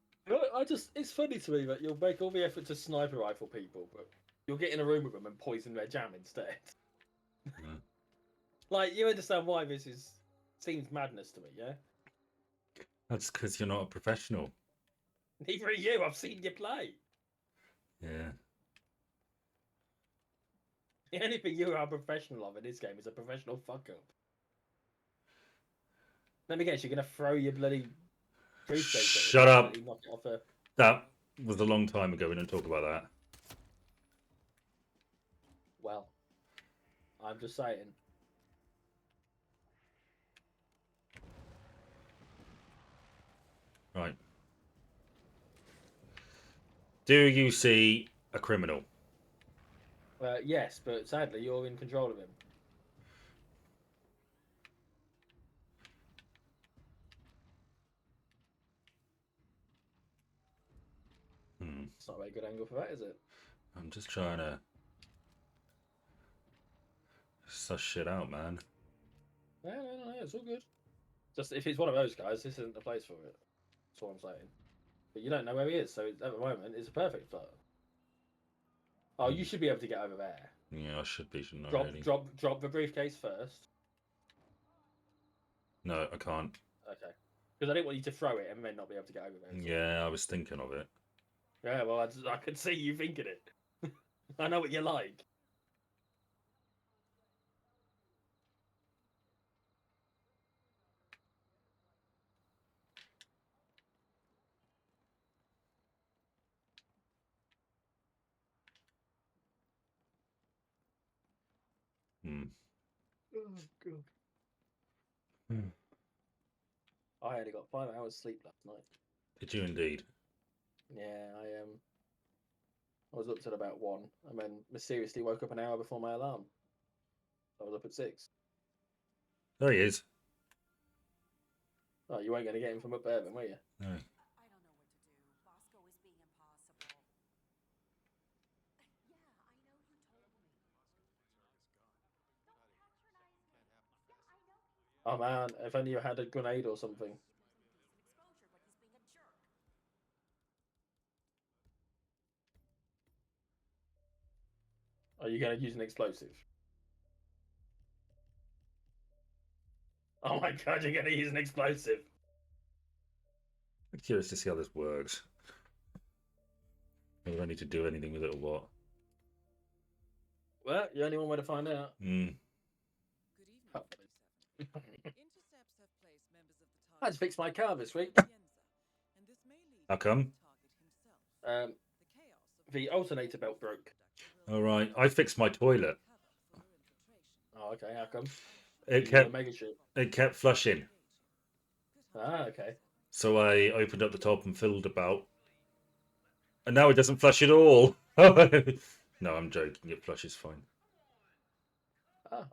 It's funny to me that you'll make all the effort to sniper rifle people, but you'll get in a room with them and poison their jam instead. Yeah. Like, you understand why seems madness to me, yeah? That's because you're not a professional. Neither are you, I've seen you play. Yeah. The only thing you are a professional of in this game is a professional fuck up. Let me guess, you're going to throw your bloody briefcase. Shut up. Knock it off a... That was a long time ago. We don't talk about that. Well, I'm just saying. Right. Do you see a criminal? Yes, but sadly, you're in control of him. It's not a very good angle for that, is it? I'm just trying to suss shit out, man. No, it's all good. Just if it's one of those guys, this isn't the place for it. That's all I'm saying. But you don't know where he is, so at the moment, it's a perfect start. Oh, you should be able to get over there. Yeah, I should be, shouldn't I? Really? Drop the briefcase first. No, I can't. Okay. Because I didn't want you to throw it and then not be able to get over there. Yeah, I was thinking of it. Yeah, well, I could see you thinking it. I know what you're like. Oh, God. I only got 5 hours sleep last night. Did you indeed? Yeah, I was up till about 1, and then mysteriously woke up an hour before my alarm. I was up at 6. There he is. Oh, you weren't going to get him from up there then, were you? No. Oh man, if only you had a grenade or something. Are you going to use an explosive? Oh my god, you're going to use an explosive. I'm curious to see how this works. Whether I need to do anything with it or what. Well, you only one way to find out. Mm. I had to fix my car this week. How come? The alternator belt broke. All right, I fixed my toilet. Oh, okay. How come? It You were kept mega shit. it kept flushing. Ah, okay. So I opened up the top and filled about, and now it doesn't flush at all. No, I'm joking. It flushes fine.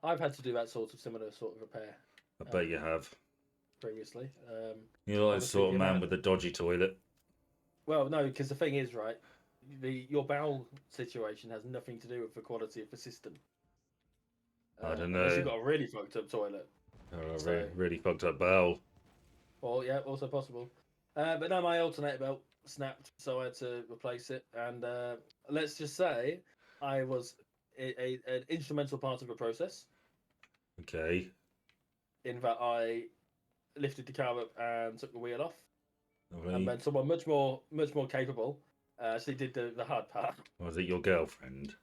I've had to do that similar sort of repair I bet you have. previously. You're like the obviously sort the of man amount- with a dodgy toilet. Well, no, because the thing is, right, your bowel situation has nothing to do with the quality of the system. I don't Unless you've know. got a really fucked up toilet. Oh, So- really fucked up bowel. Well, yeah, also possible. But no, my alternator belt snapped, so I had to replace it. And let's just say I was an instrumental part of the process Okay. in that I lifted the car up and took the wheel off. All And right. then someone much more capable actually did the hard part. Was it your girlfriend?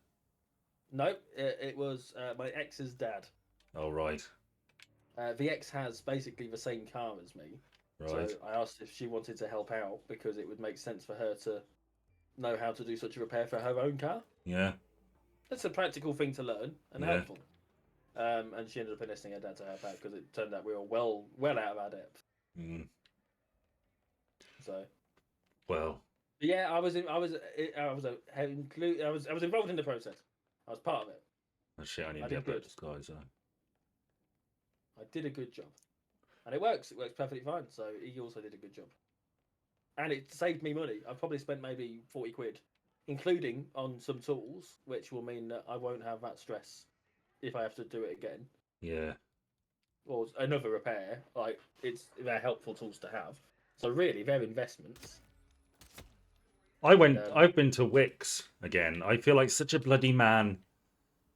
No, it was my ex's dad. All right. The ex has basically the same car as me. Right. So I asked if she wanted to help out because it would make sense for her to know how to do such a repair for her own car. Yeah. It's a practical thing to learn and Yeah. helpful. And she ended up enlisting her dad to help out because it turned out we were well out of our depth. Mm. So Well. yeah, I was involved in the process. I was part of it. Oh, shit, I need I to did get back good. to Sky, so. I did a good job, and it works. It works perfectly fine. So he also did a good job, and it saved me money. I've probably spent maybe 40 quid, including on some tools, which will mean that I won't have that stress if I have to do it again. Yeah. Or another repair. Like they're helpful tools to have. So really, they're investments. I've been to Wix again. I feel like such a bloody man.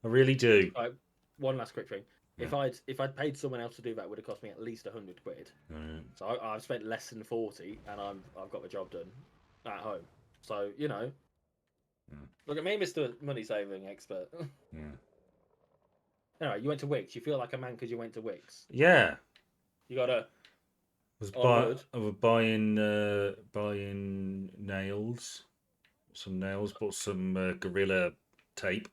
I really do. Right, one last quick thing. Yeah. If I'd paid someone else to do that, it would have cost me at least 100 quid. Right. So I've spent less than 40, and I've got the job done at home. So Yeah. look at me, Mister Money Saving Expert. Yeah. Anyway, you went to Wix. You feel like a man because you went to Wix. Yeah. You got a I was buying nails. Some nails, bought some Gorilla tape.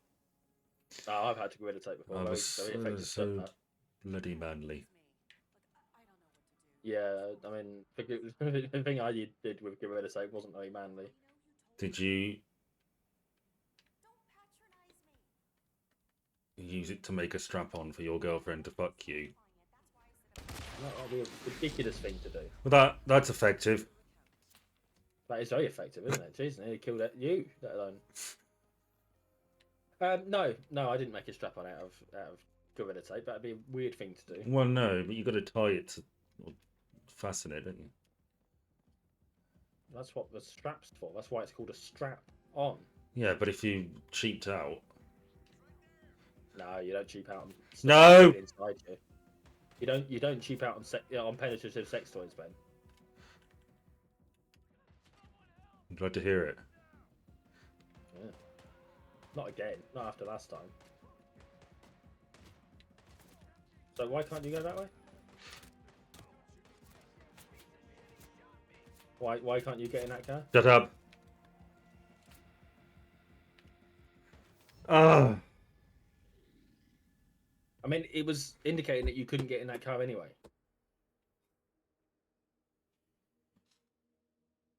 Oh, I've had to Gorilla Tape before. I was Very effective stuff. so That. bloody manly. Yeah, I mean, the thing I did with Gorilla Tape wasn't very manly. Did you use it to make a strap on for your girlfriend to fuck you? That'd be a ridiculous thing to do. Well, that's effective. That is very effective, isn't it? Jeez, nearly killed you, let alone. No, I didn't make a strap on out of Gorilla Tape. That'd be a weird thing to do. Well, no, but you got to tie it to or fasten it, don't you? That's what the strap's for. That's why it's called a strap on. Yeah, but if you cheaped out, No, you don't cheap out on stuff No! inside you. You don't cheap out on penetrative sex toys, Ben. I'm glad to hear it. Yeah. Not again. Not after last time. So why can't you go that way? Why can't you get in that car? Shut up. Ah. I mean, it was indicating that you couldn't get in that car anyway.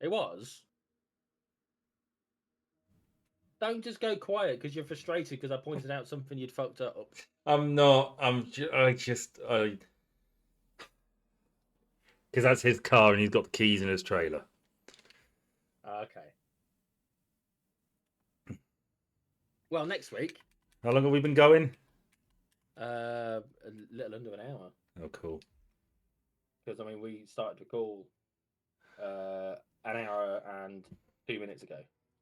It was. Don't just go quiet because you're frustrated because I pointed out something you'd fucked up. I'm not. Because that's his car and he's got the keys in his trailer. Okay. Well, next week. How long have we been going? A little under an hour. Oh, cool. Because, I mean, we started to call an hour and 2 minutes ago.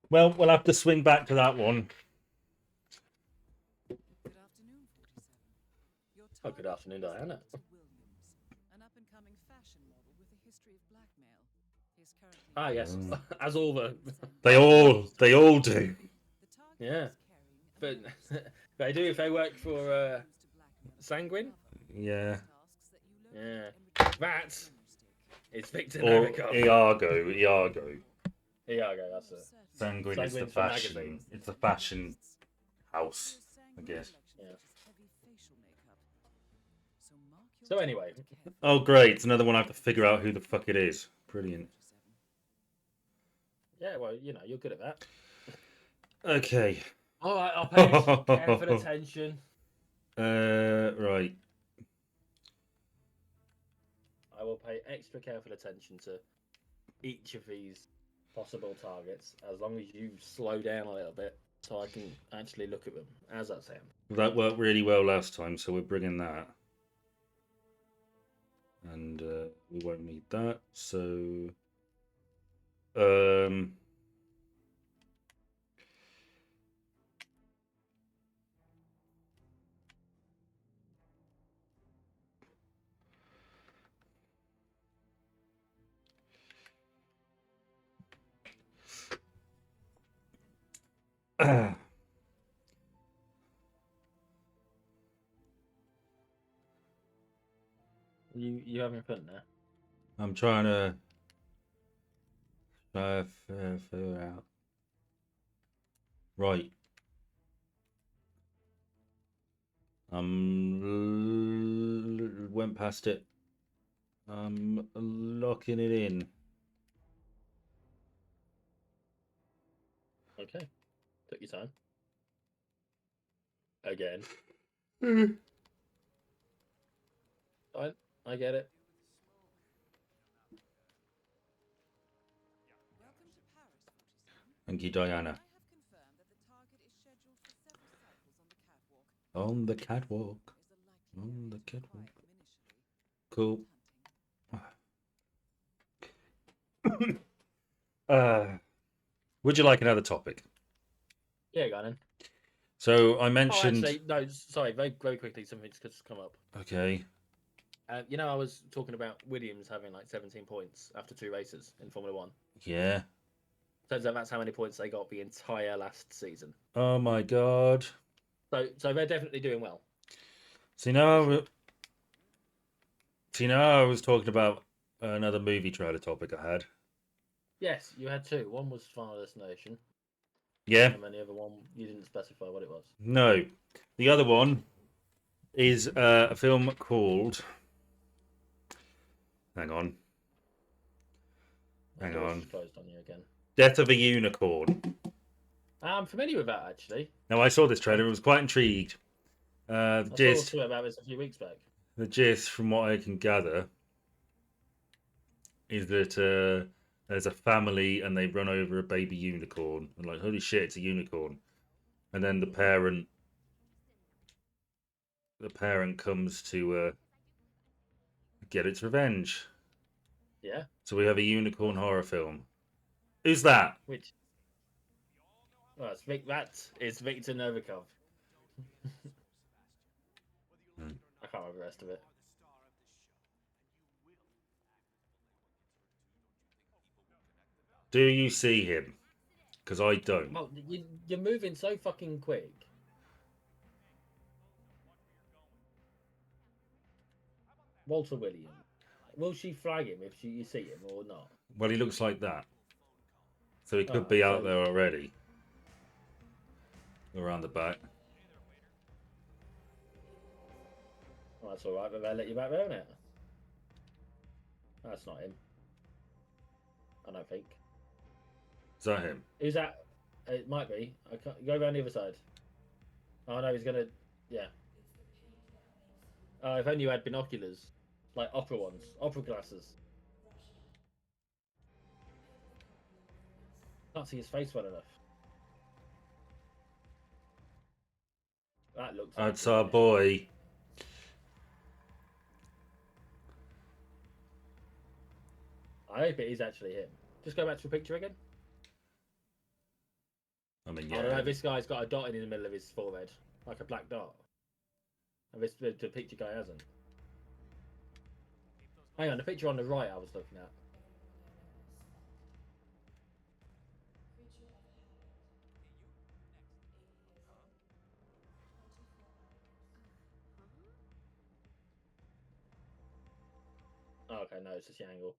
Well, we'll have to swing back to that one. Good afternoon, 47. Your Oh, good afternoon, Diana. Williams, an up-and-coming fashion model with a history of blackmail. He's currently Yes, Mm. as all the They all do. The target Yeah. is carrying but they do if they work for Sanguine. Yeah. Yeah, that is Victor Or Novikov. Iago. Iago, that's it. Sanguine is the Sanguine's for fashion. magazines. It's a fashion house, I guess. Yeah. So anyway. Oh, great! It's another one I have to figure out who the fuck it is. Brilliant. Yeah, well, you know, you're good at that. Okay. All right, I'll pay careful attention. Right. I will pay extra careful attention to each of these possible targets, as long as you slow down a little bit, so I can actually look at them. How's that sound? That worked really well last time, so we're bringing that. And we won't need that, so... You having fun there? I'm trying to figure out. Right. Went past it. I'm locking it in. Okay. Took your time. Again. I get it. Welcome to Paris, 47. Thank you, Diana. I have confirmed that the target is scheduled for several cycles on the catwalk. On the catwalk. On the There's a likely to catwalk. fire them initially. Cool. Hunting. Would you like another topic? Yeah, go on then. So I Oh, mentioned. actually, no, sorry, very, very quickly, something's just come up. Okay. You know, I was talking about Williams having like 17 points after 2 races in Formula One. Yeah. Turns out that's how many points they got the entire last season. Oh my god. So they're definitely doing well. See now, I was talking about another movie trailer topic I had. Yes, you had 2. One was Final Destination. Yeah. And then the other one, you didn't specify what it was. No. The other one is a film called. Hang on. Closed on you again. Death of a Unicorn. I'm familiar with that, actually. Now, I saw this trailer. I was quite intrigued. The I saw about this a few weeks back. The gist, from what I can gather, is that there's a family and they run over a baby unicorn. And like, holy shit, it's a unicorn. And then the parent comes to get its revenge. Yeah. So we have a unicorn horror film. Who's that? Which? Well, that is Victor Novikov. I can't remember the rest of it. Do you see him? Because I don't. Well, you're moving so fucking quick. Walter Williams. Will she flag him if you see him or not? Well, he looks like that. So he could be out there already. Around the back. Well, that's alright, but they'll let you back there, isn't it? That's not him. I don't think. Is that him? Who's that? It might be. I can't go around the other side. Oh no, he's gonna. Yeah. If only you had binoculars, like opera ones, opera glasses. Can't see his face well enough. That looks. That's our boy. I hope it is actually him. Just go back to the picture again. I mean, I don't know. yeah. This guy's got a dot in the middle of his forehead, like a black dot. And the picture guy hasn't. Hang on, the picture on the right I was looking at. Oh, okay, no, it's just the angle.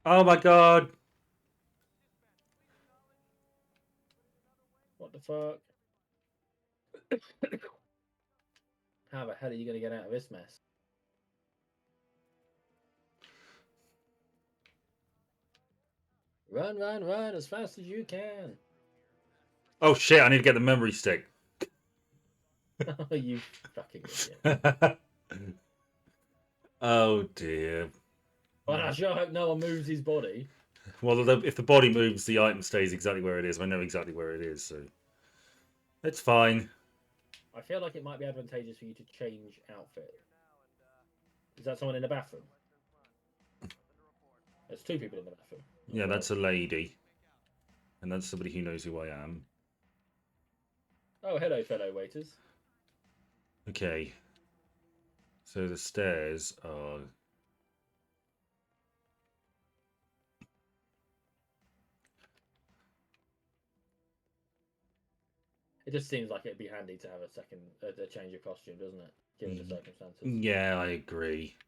Oh my god! What the fuck? How the hell are you going to get out of this mess? Run, run, run as fast as you can. Oh shit! I need to get the memory stick. Oh, you fucking idiot. Oh dear. Well, I sure hope no one moves his body. Well, if the body moves, the item stays exactly where it is. I know exactly where it is, so it's fine. I feel like it might be advantageous for you to change outfit. Is that someone in the bathroom? There's two people in the bathroom. Yeah, that's a lady, and that's somebody who knows who I am. Oh, hello, fellow waiters. Okay. So the stairs are. It just seems like it'd be handy to have a change of costume, doesn't it? Given the circumstances. Yeah, I agree.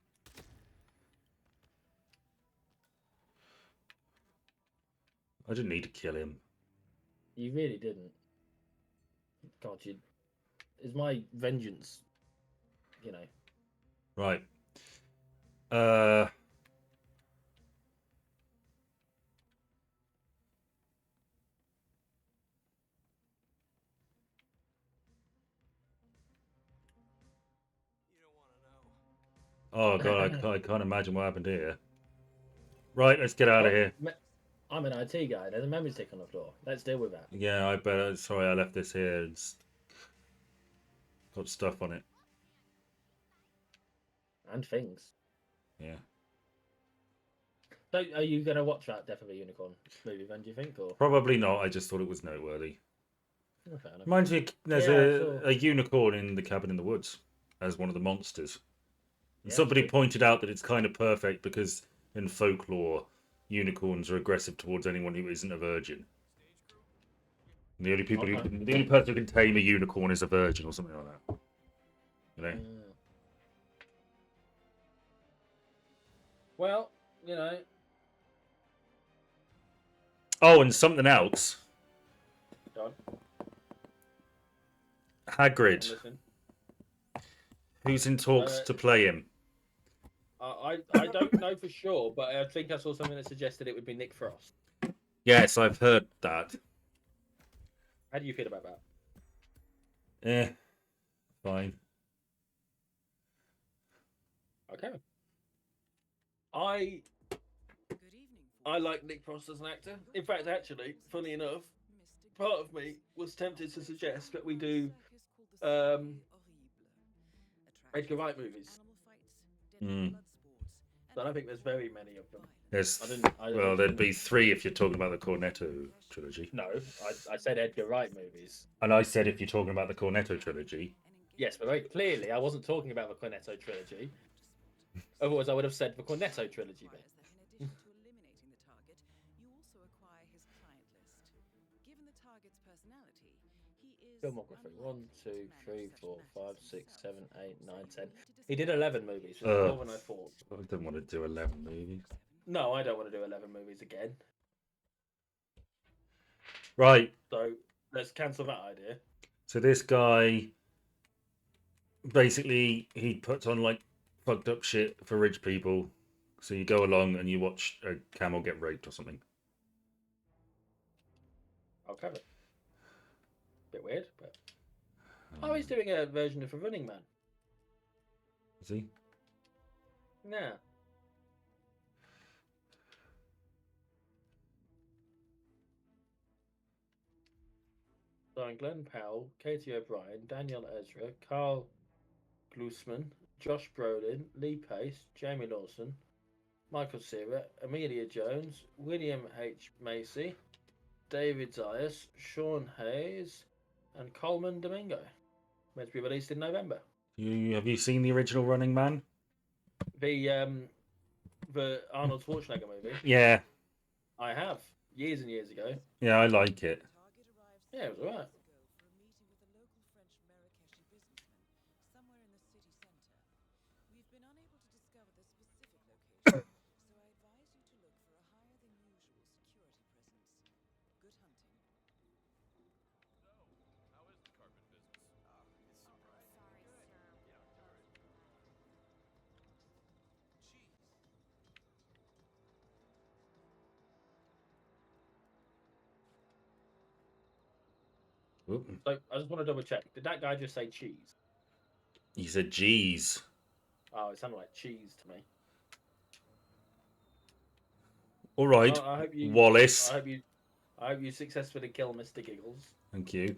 I didn't need to kill him. You really didn't. God, is my vengeance, you know. Right. Oh god, I can't imagine what happened here. Right, let's get out of here. I'm an IT guy. There's a memory stick on the floor. Let's deal with that. Yeah, I better. Sorry, I left this here. It's got stuff on it. And things. Yeah. So, are you going to watch that Death of a Unicorn movie then, do you think? Or Probably not. I just thought it was noteworthy. oh, fair enough. Reminds me, there's Yeah, a unicorn in the cabin in the woods as one of the monsters. And Yeah, somebody true. pointed out that it's kind of perfect because in folklore, unicorns are aggressive towards anyone who isn't a virgin. And the only person who can tame a unicorn is a virgin or something like that. You know. Well, you know. Oh, and something else. Go on. Hagrid. Listen. Who's in talks to play him? I don't know for sure, but I think I saw something that suggested it would be Nick Frost. Yes, I've heard that. How do you feel about that? Fine. Okay. I like Nick Frost as an actor. In fact, actually, funny enough, part of me was tempted to suggest that we do Edgar Wright movies. But I think there's very many of them. Well, there'd be 3 if you're talking about the Cornetto trilogy. No, I said Edgar Wright movies. And I said if you're talking about the Cornetto trilogy. Yes, but very clearly I wasn't talking about the Cornetto trilogy. Otherwise, I would have said the Cornetto trilogy then. Filmography 1, 2, 3, 4, 5, 6, 7, 8, 9, 10. He did 11 movies, which is more than I thought. I don't want to do 11 movies. No, I don't want to do 11 movies again. Right. So let's cancel that idea. So this guy, basically, he puts on like fucked up shit for rich people. So you go along and you watch a camel get raped or something. Okay. Bit weird, but oh, he's doing a version of a Running Man. Is he? Yeah. Starring Glenn Powell, Katie O'Brien, Daniel Ezra, Carl Glusman, Josh Brolin, Lee Pace, Jamie Lawson, Michael Cera, Amelia Jones, William H. Macy, David Zayas, Sean Hayes, and Coleman Domingo. Meant to be released in November. Have you seen the original Running Man? The Arnold Schwarzenegger movie. Yeah. I have years and years ago. Yeah, I like it. Yeah, it was alright. Oop. So I just want to double check. Did that guy just say cheese? He said, "Geez." Oh, it sounded like cheese to me. All right, Well, I hope you, Wallace. I hope you successfully kill Mr. Giggles. Thank you.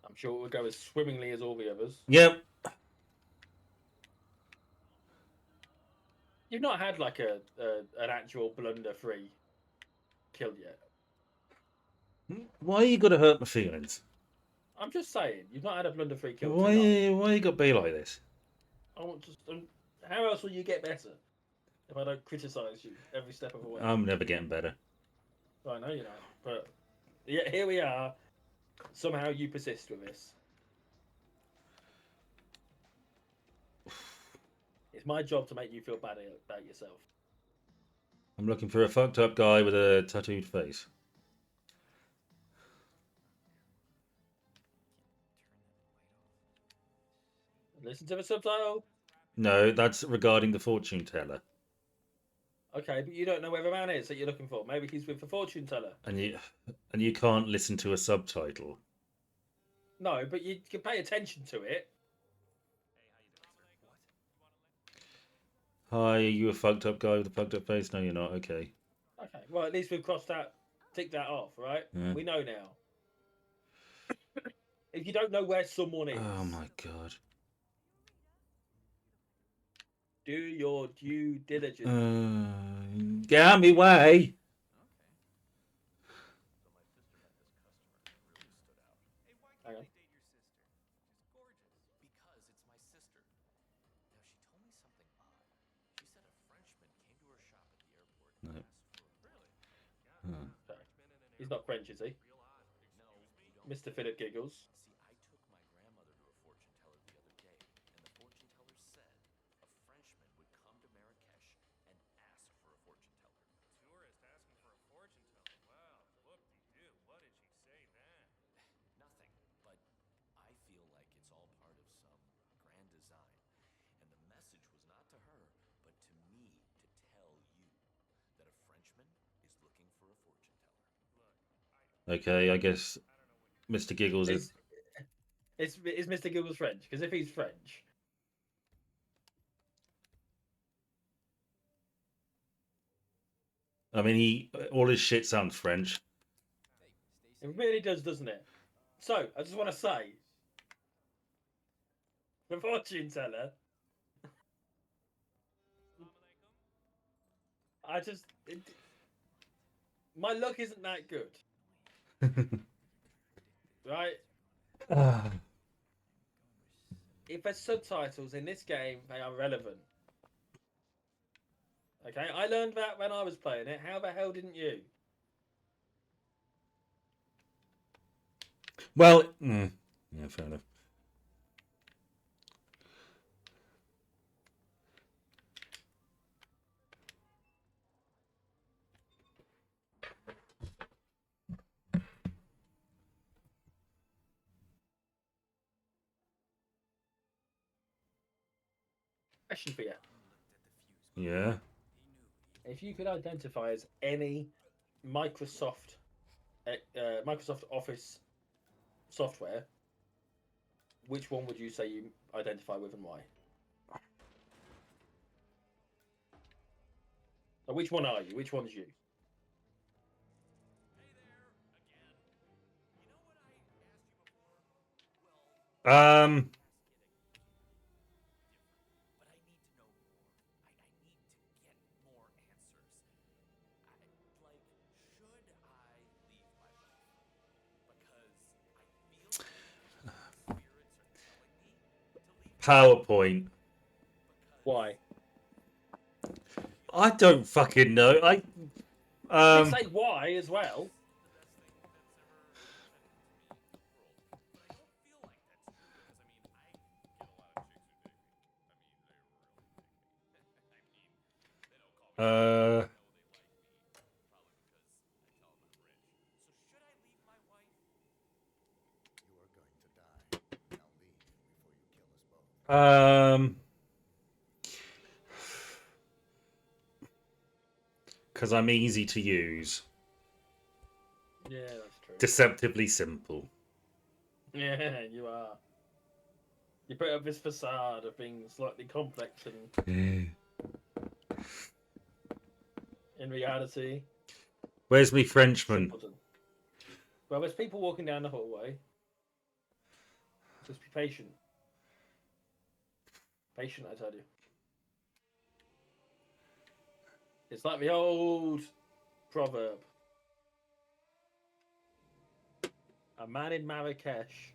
I'm sure it will go as swimmingly as all the others. Yep. You've not had like an actual blunder-free kill yet. Why you got to hurt my feelings? I'm just saying, you've not had a blunder-free kill. Why you got to be like this? How else will you get better if I don't criticize you every step of the way? I'm never getting better. I know you're not, but yeah, here we are. Somehow you persist with this. It's my job to make you feel bad about yourself. I'm looking for a fucked up guy with a tattooed face. Listen to the subtitle. No, that's regarding the fortune teller. Okay, but you don't know where the man is that you're looking for. Maybe he's with the fortune teller. And you can't listen to a subtitle. No, but you can pay attention to it. Hi, are you a fucked up guy with a fucked up face? No, you're not. Okay. Okay, well, at least we've ticked that off, right? Yeah. We know now. If you don't know where someone is, Oh my god. do your due diligence. Get out of my way. Hang on. No. Okay. He's not French, is he? Mr. Philip Giggles. Okay, I guess Mr. Giggles is. Is Mr. Giggles French? Because if he's French, I mean, all his shit sounds French. it really does, doesn't it? So I just want to say, the fortune teller. My luck isn't that good, right? If there's subtitles in this game, they are relevant. Okay, I learned that when I was playing it. How the hell didn't you? Well, yeah, fair enough. Question for you. Yeah. If you could identify as any Microsoft Office software, which one would you say you identify with and why? So which one are you? Which one's you? PowerPoint. Why? I don't fucking know. You say why as well. Uh, um, because I'm easy to use. Yeah, that's true. Deceptively simple. Yeah, you are. You put up this facade of being slightly complex, and in reality, Where's me Frenchman? simpleton. Well, there's people walking down the hallway. Just be patient. Patient, I tell you. It's like the old proverb. A man in Marrakesh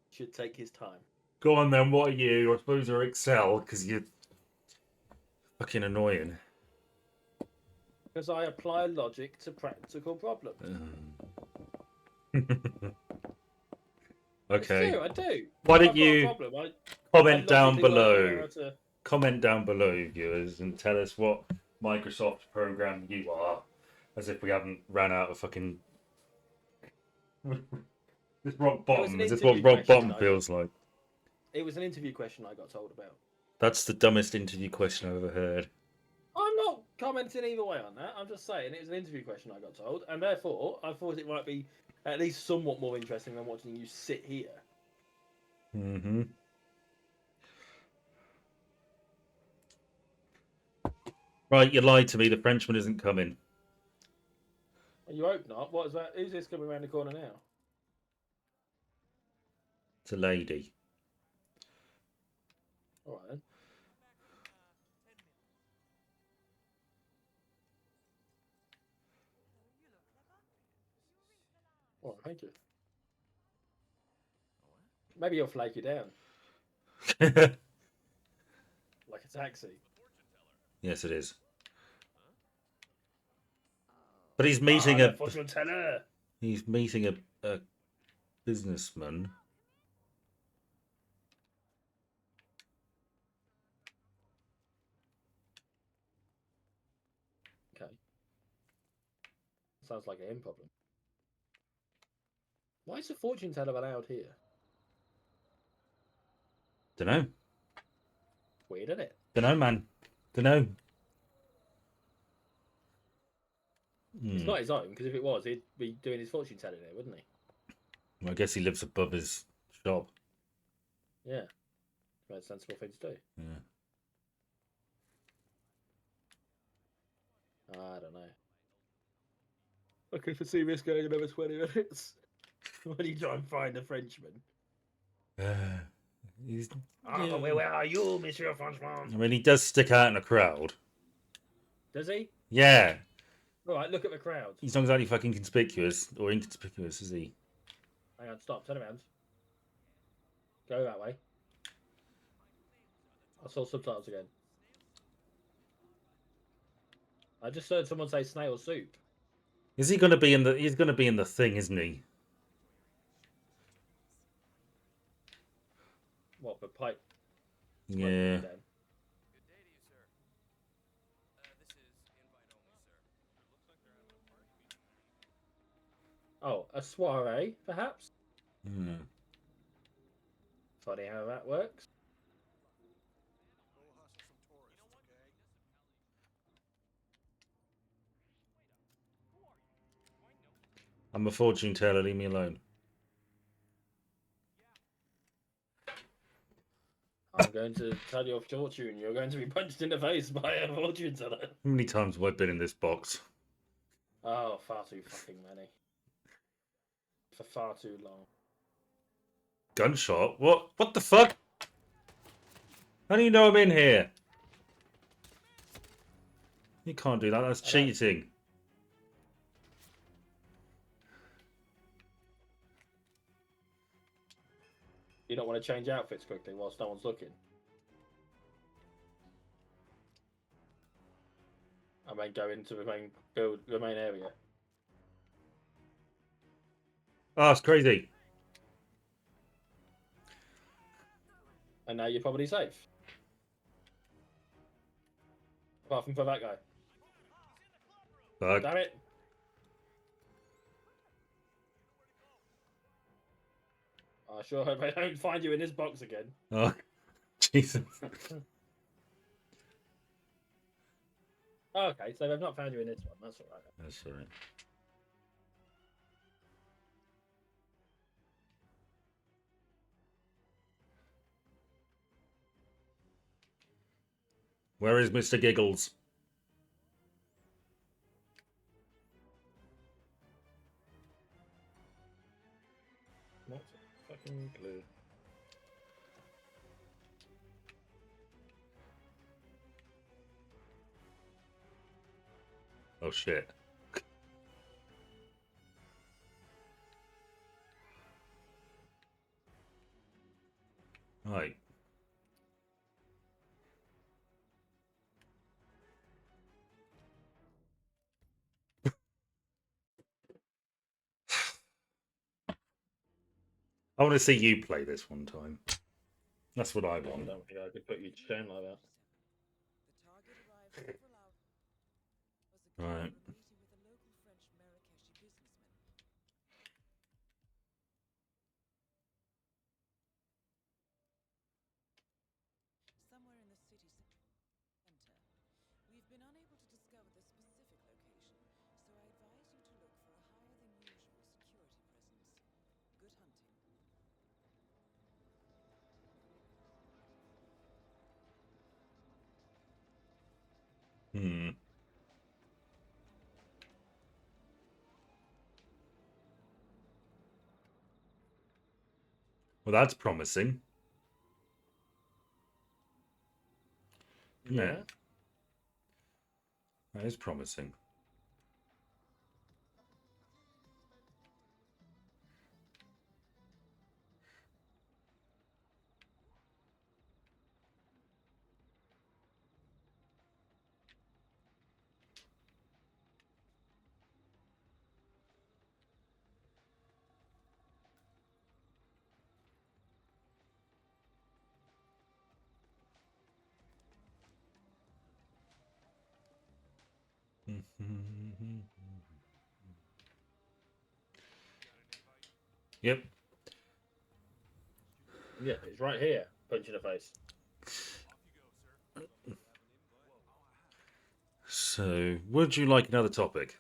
should take his time. Go on then, what are you? I suppose you're Excel, because you're fucking annoying. Because I apply logic to practical problems. It's Okay. true, I do. Why If don't I've got a you problem, I comment down logically work out below? how to... Comment down below, viewers, and tell us what Microsoft program you are, as if we haven't ran out of fucking. This rock bottom. Is this what rock bottom feels like? It was an interview question I got told about. That's the dumbest interview question I've ever heard. I'm not commenting either way on that. I'm just saying it was an interview question I got told, and therefore I thought it might be at least somewhat more interesting than watching you sit here. Mm-hmm. Right, you lied to me. The Frenchman isn't coming. You hope not. What is that? Who's this coming around the corner now? It's a lady. All right then. All right, thank you. Maybe you'll flake you down like a taxi. Yes, it is. But he's meeting a. Fortune teller. He's meeting a businessman. Okay. Sounds like a him problem. Why is a fortune teller allowed here? Dunno. Weird, isn't it? Dunno, man. Dunno. It's not his own, because if it was, he'd be doing his fortune telling there, wouldn't he? Well, I guess he lives above his shop. Yeah. That's a sensible thing to do. Yeah. I don't know. I can foresee this going another 20 minutes. When you try and find a Frenchman. He's, Where are you, Monsieur Frenchman? I mean, he does stick out in a crowd. Does he? Yeah. All right, look at the crowd. He's not exactly fucking conspicuous or inconspicuous, is he? Hang on, stop, turn around. Go that way. I saw subtitles again. I just heard someone say snail soup. Is he going to be in the? He's going to be in the thing, isn't he? What, the pipe? Yeah. Oh, a soiree, perhaps? Hmm. Funny how that works. I'm a fortune teller. Leave me alone. I'm going to tell your fortune. You're going to be punched in the face by a fortune teller. How many times have I been in this box? Oh, far too fucking many. For far too long. Gunshot? What? What the fuck? How do you know I'm in here? You can't do that. That's cheating. You don't want to change outfits quickly whilst no one's looking. And then go into the main area. Oh, it's crazy. And now you're probably safe. Apart from for that guy. Fuck. Damn it! I sure hope I don't find you in this box again. Oh, Jesus. Oh, okay, so they've not found you in this one. That's all right. That's all right. Where is Mr. Giggles? Not a fucking clue. Oh, shit. Right. I want to see you play this one time. That's what I I want. don't think I could put you to shame like that. The target arrived several hours. Was a Right. meeting with a local French Marrakeshi businessman. Somewhere in the city center. We've been unable to discover the specific location, so I advise you to look for a higher than usual security presence. Good hunting. Hmm. Well, that's promising. Isn't Yeah. it? That is promising. Yep. Yeah, it's right here. Punch in the face. So, would you like another topic?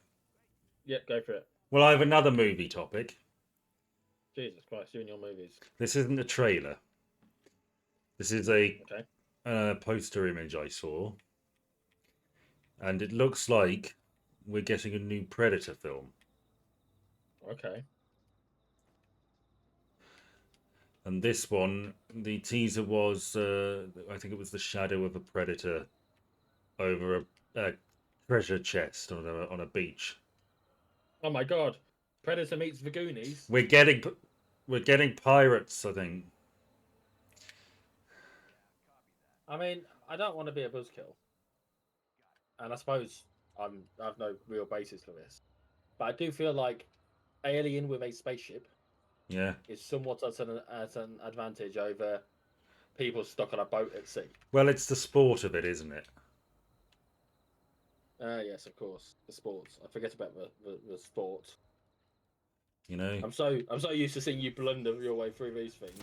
Yep, go for it. Well, I have another movie topic. Jesus Christ, you and your movies. This isn't a trailer. This is a Okay. poster image I saw. And it looks like we're getting a new Predator film. Okay. And this one, the teaser was, I think it was the shadow of a predator over a treasure chest on a beach. Oh my God. Predator meets the Goonies. We're getting pirates, I think. I mean, I don't want to be a buzzkill. And I suppose I've no real basis for this. But I do feel like Alien with a spaceship Yeah. is somewhat at an advantage over people stuck on a boat at sea. Well, it's the sport of it, isn't it? Yes, of course. The sports. I forget about the sport. You know. I'm so used to seeing you blunder your way through these things.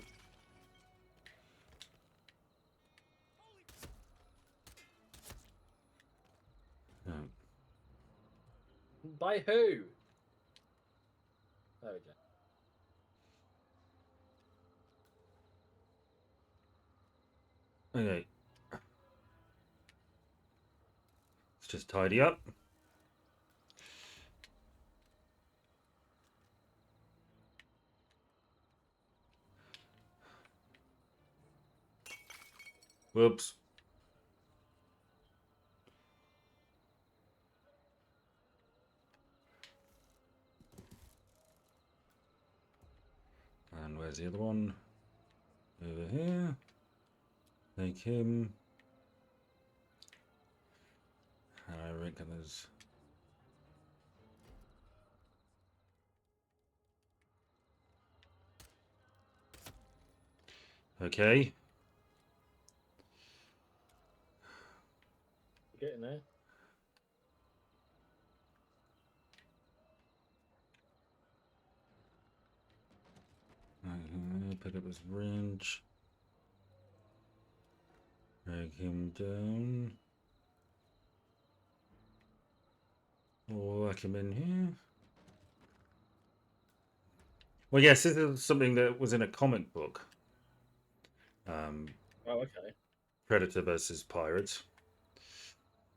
Oh. By who? There we go. Okay. Let's just tidy up. Whoops. And where's the other one? Over here. Take him. I reckon there's... Okay. Getting there. Pick up his wrench. Drag him down. Whack him in here. Well, yes, this is something that was in a comic book. Oh, okay. Predator versus Pirates.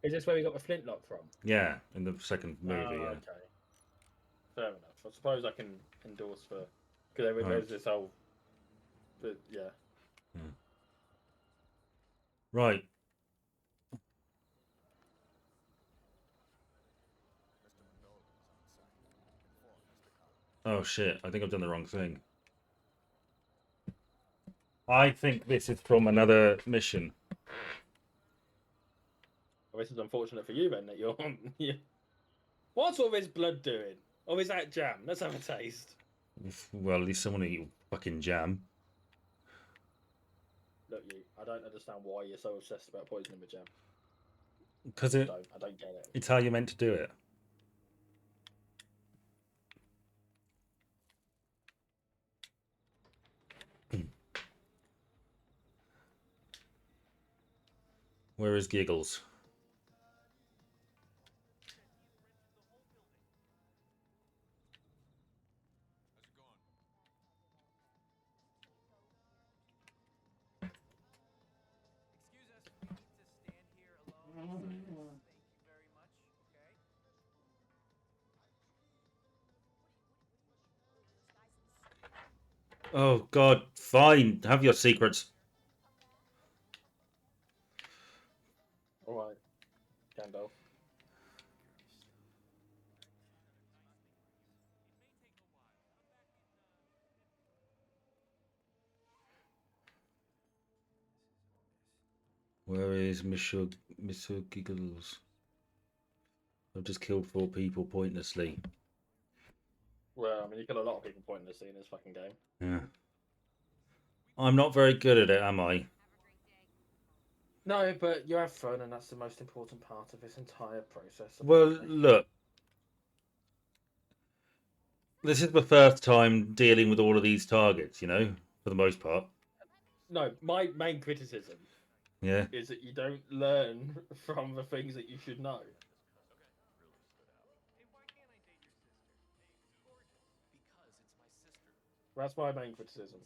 Is this where we got the flintlock from? Yeah, in the second movie. Yeah. Okay. Fair enough. I suppose I can endorse for because there's this whole, yeah. Right. Oh shit! I think I've done the wrong thing. I think this is from another mission. Well, this is unfortunate for you then that you're. Yeah. What's all this blood doing? Or is that jam? Let's have a taste. Well, at least someone eat fucking jam. Look, I don't understand why you're so obsessed about poisoning the jam. Because I don't get it. it's how you're meant to do it. Where is Giggles? Oh God! Fine, have your secrets. All right, Gandalf. Where is Monsieur Giggles? I've just killed 4 people pointlessly. Well, I mean, you kill a lot of people pointlessly in this fucking game. Yeah. I'm not very good at it, am I? No, but you have fun, and that's the most important part of this entire process. Well, apparently. look. This is the first time dealing with all of these targets, you know, for the most part. No, my main criticism Yeah. is that you don't learn from the things that you should know. That's my main criticism.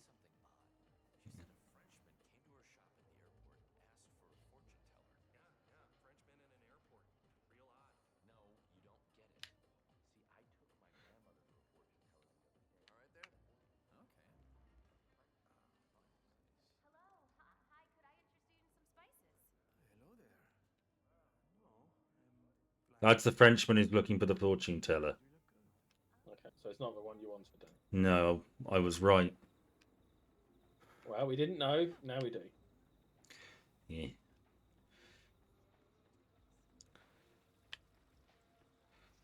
That's the Frenchman who's looking for the fortune teller. Okay, so it's not the one you wanted then. No, I was right. Well, we didn't know. Now we do. Yeah.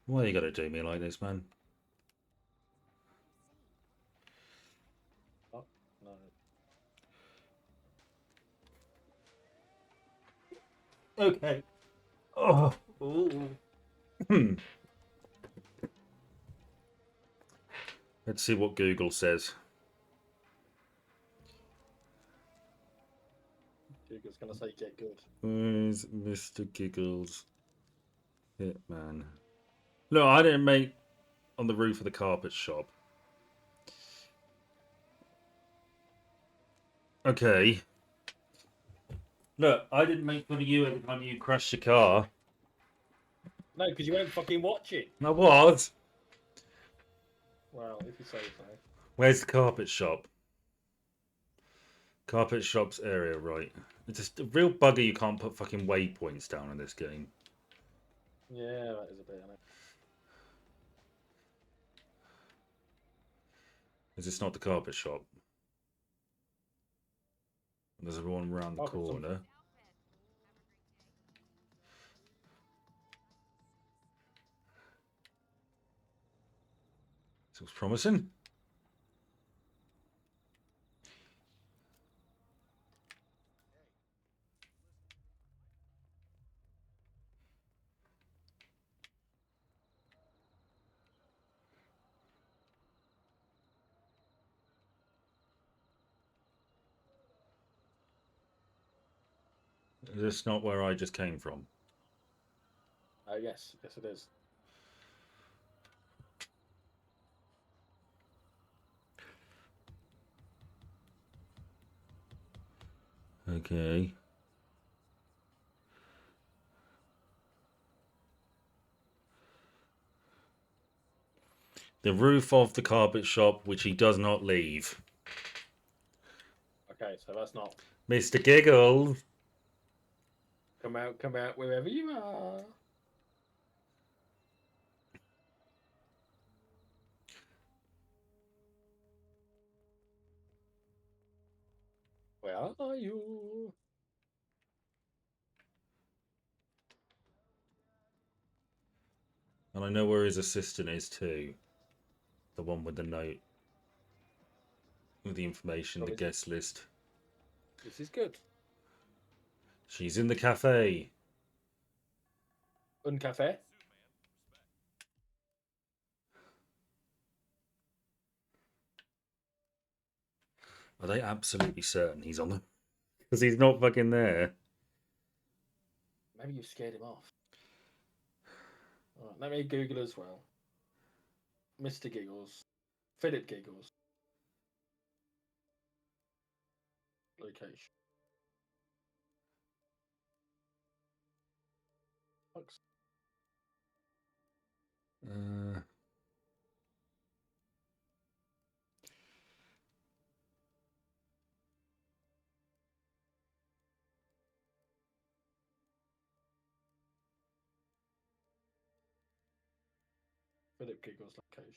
Why you gotta do me like this, man? Oh, no. Okay. Oh. Hmm. Let's see what Google says. Google's gonna say get good. Where's Mr. Giggles? Hitman. No, I didn't make on the roof of the carpet shop. Okay. Look, I didn't make fun of you every time you crashed your car. No, because you weren't fucking watching. I was. Well, if you say so. Where's the carpet shop? Carpet shop's area, right. It's just a real bugger you can't put fucking waypoints down in this game. Yeah, that is a bit, isn't it? Is this not the carpet shop? There's one around the Oh, but some- corner. This looks promising. Is this not where I just came from? Yes, it is. Okay. The roof of the carpet shop, which he does not leave. Okay, so that's not. Mr. Giggle. Come out wherever you are. Where are you? And I know where his assistant is too. The one with the note. With the information, the guest list. This is good. She's in the cafe. Un cafe. Are they absolutely certain he's on the... Because he's not fucking there. Maybe you scared him off. All right, let me Google as well. Mr. Giggles. Philip Giggles. Location. Fuck's- Philip Giggles location.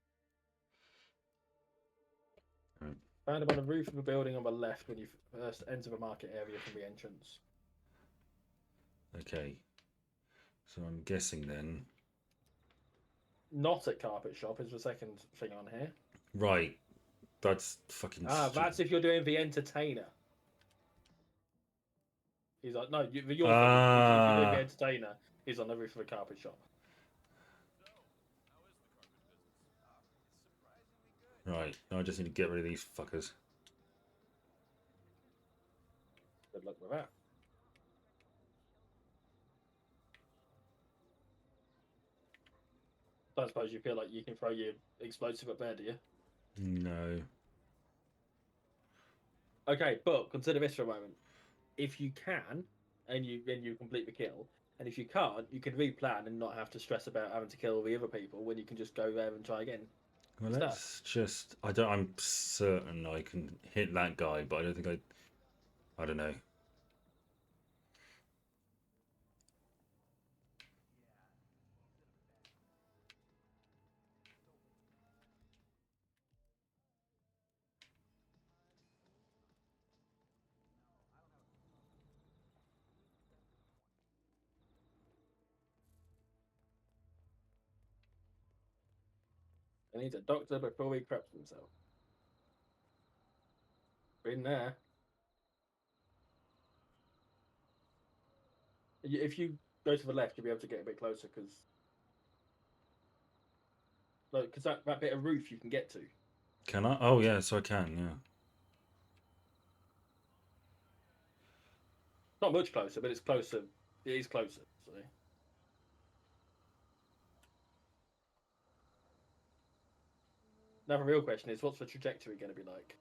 Right. Found him on the roof of a building on the left when you first enter the market area from the entrance. Okay. So I'm guessing then... Not at Carpet Shop is the second thing on here. Right. That's fucking stupid. That's if you're doing the entertainer. He's like, no, your thing. If you're doing the entertainer, he's on the roof of a carpet shop. Right. Now I just need to get rid of these fuckers. Good luck with that. Don't suppose you feel like you can throw your explosive up there, do you? No. Okay, but consider this for a moment. If you can, and you complete the kill, and if you can't, you can replan and not have to stress about having to kill all the other people when you can just go there and try again. Well, let's just... I'm certain I can hit that guy, but I don't think I don't know. And he's a doctor before he preps himself. Been there. If you go to the left, you'll be able to get a bit closer because that bit of roof you can get to. Can I? Oh, yes, I can, yeah. Not much closer, but it's closer. It is closer. So. Now the real question is, what's the trajectory going to be like?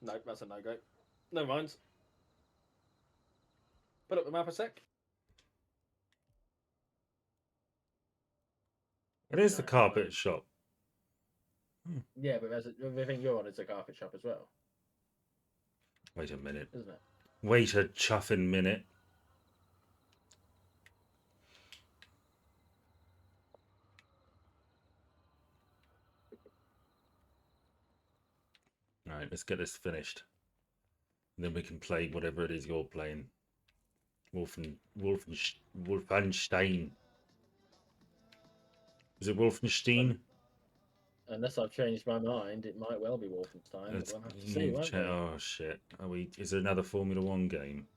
No, that's a no-go. Never mind. Put up the map a sec. It is the carpet shop. Yeah, but the thing you're on is a carpet shop as well, Wait a minute. isn't it? Wait a chuffing minute. Right, let's get this finished. And then we can play whatever it is you're playing. Wolfenstein. Is it Wolfenstein? Unless I've changed my mind, it might well be Wolfenstein. But we'll have to see, won't we? Oh shit! Are we? Is there another Formula One game?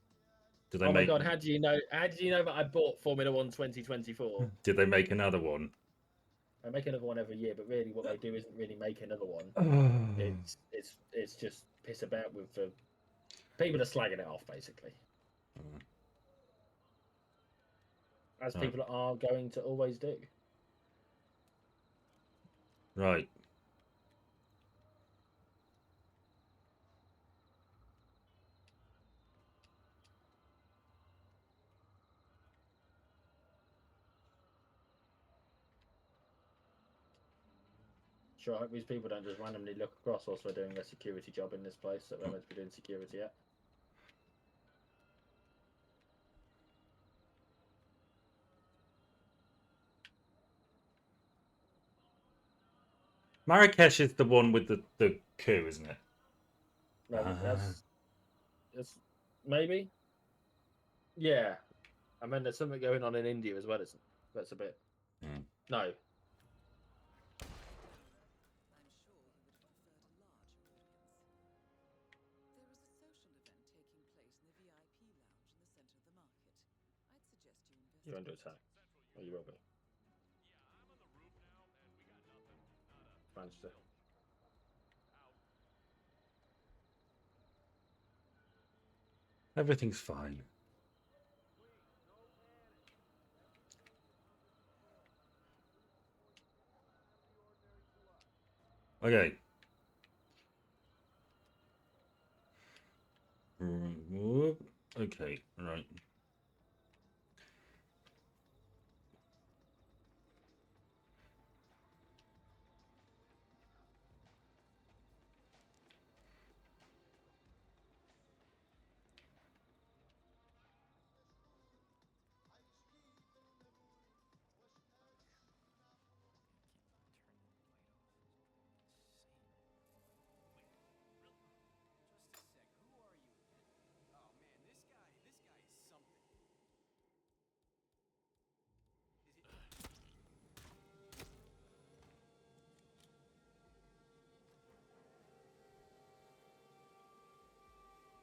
Did they Oh my make? god! How do you know? How do you know that I bought Formula One 2024? Did they make another one? I make another one every year, but really, what they do isn't really make another one. It's just piss about with the people are slagging it off, basically, as Right. people are going to always do. Right. Sure, I hope these people don't just randomly look across whilst we're doing a security job in this place that we're meant to be doing security at. Marrakesh is the one with the coup, isn't it? No, that's maybe. Yeah, I mean, there's something going on in India as well. Isn't that's a bit. Hmm. No, I'm sure you would have preferred a larger audience. There is a social event taking place in the VIP lounge in the center of the market. I'd suggest you investigate. you're under attack. Or you will be. Manchester. Everything's fine. Okay. Okay. Right.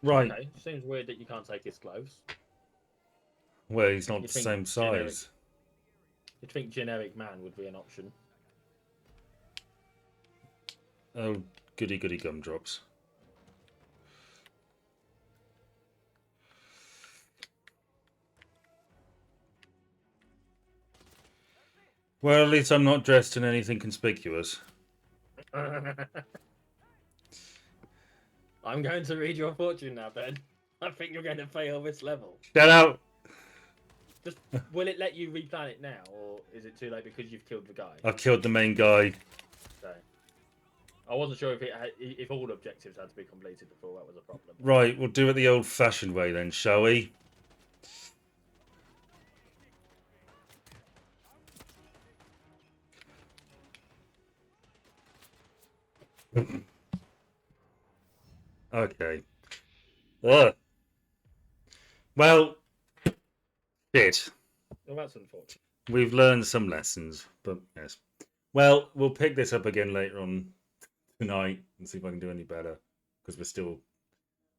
Right. Okay, seems weird that you can't take his clothes. Well, he's not You the think same size. You'd think generic man would be an option. Oh, goody goody gumdrops. Well, at least I'm not dressed in anything conspicuous. I'm going to read your fortune now, Ben. I think you're going to fail this level. Shut up! Just will it let you replan it now, or is it too late because you've killed the guy? I've killed the main guy. Okay. I wasn't sure if all objectives had to be completed before that was a problem. Right, we'll do it the old-fashioned way then, shall we? Okay. Ugh. Well, shit. Well, that's unfortunate. We've learned some lessons, but yes. Well, we'll pick this up again later on tonight and see if I can do any better. Because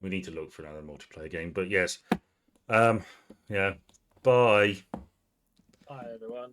we need to look for another multiplayer game. But yes. Yeah. Bye. Hi, everyone.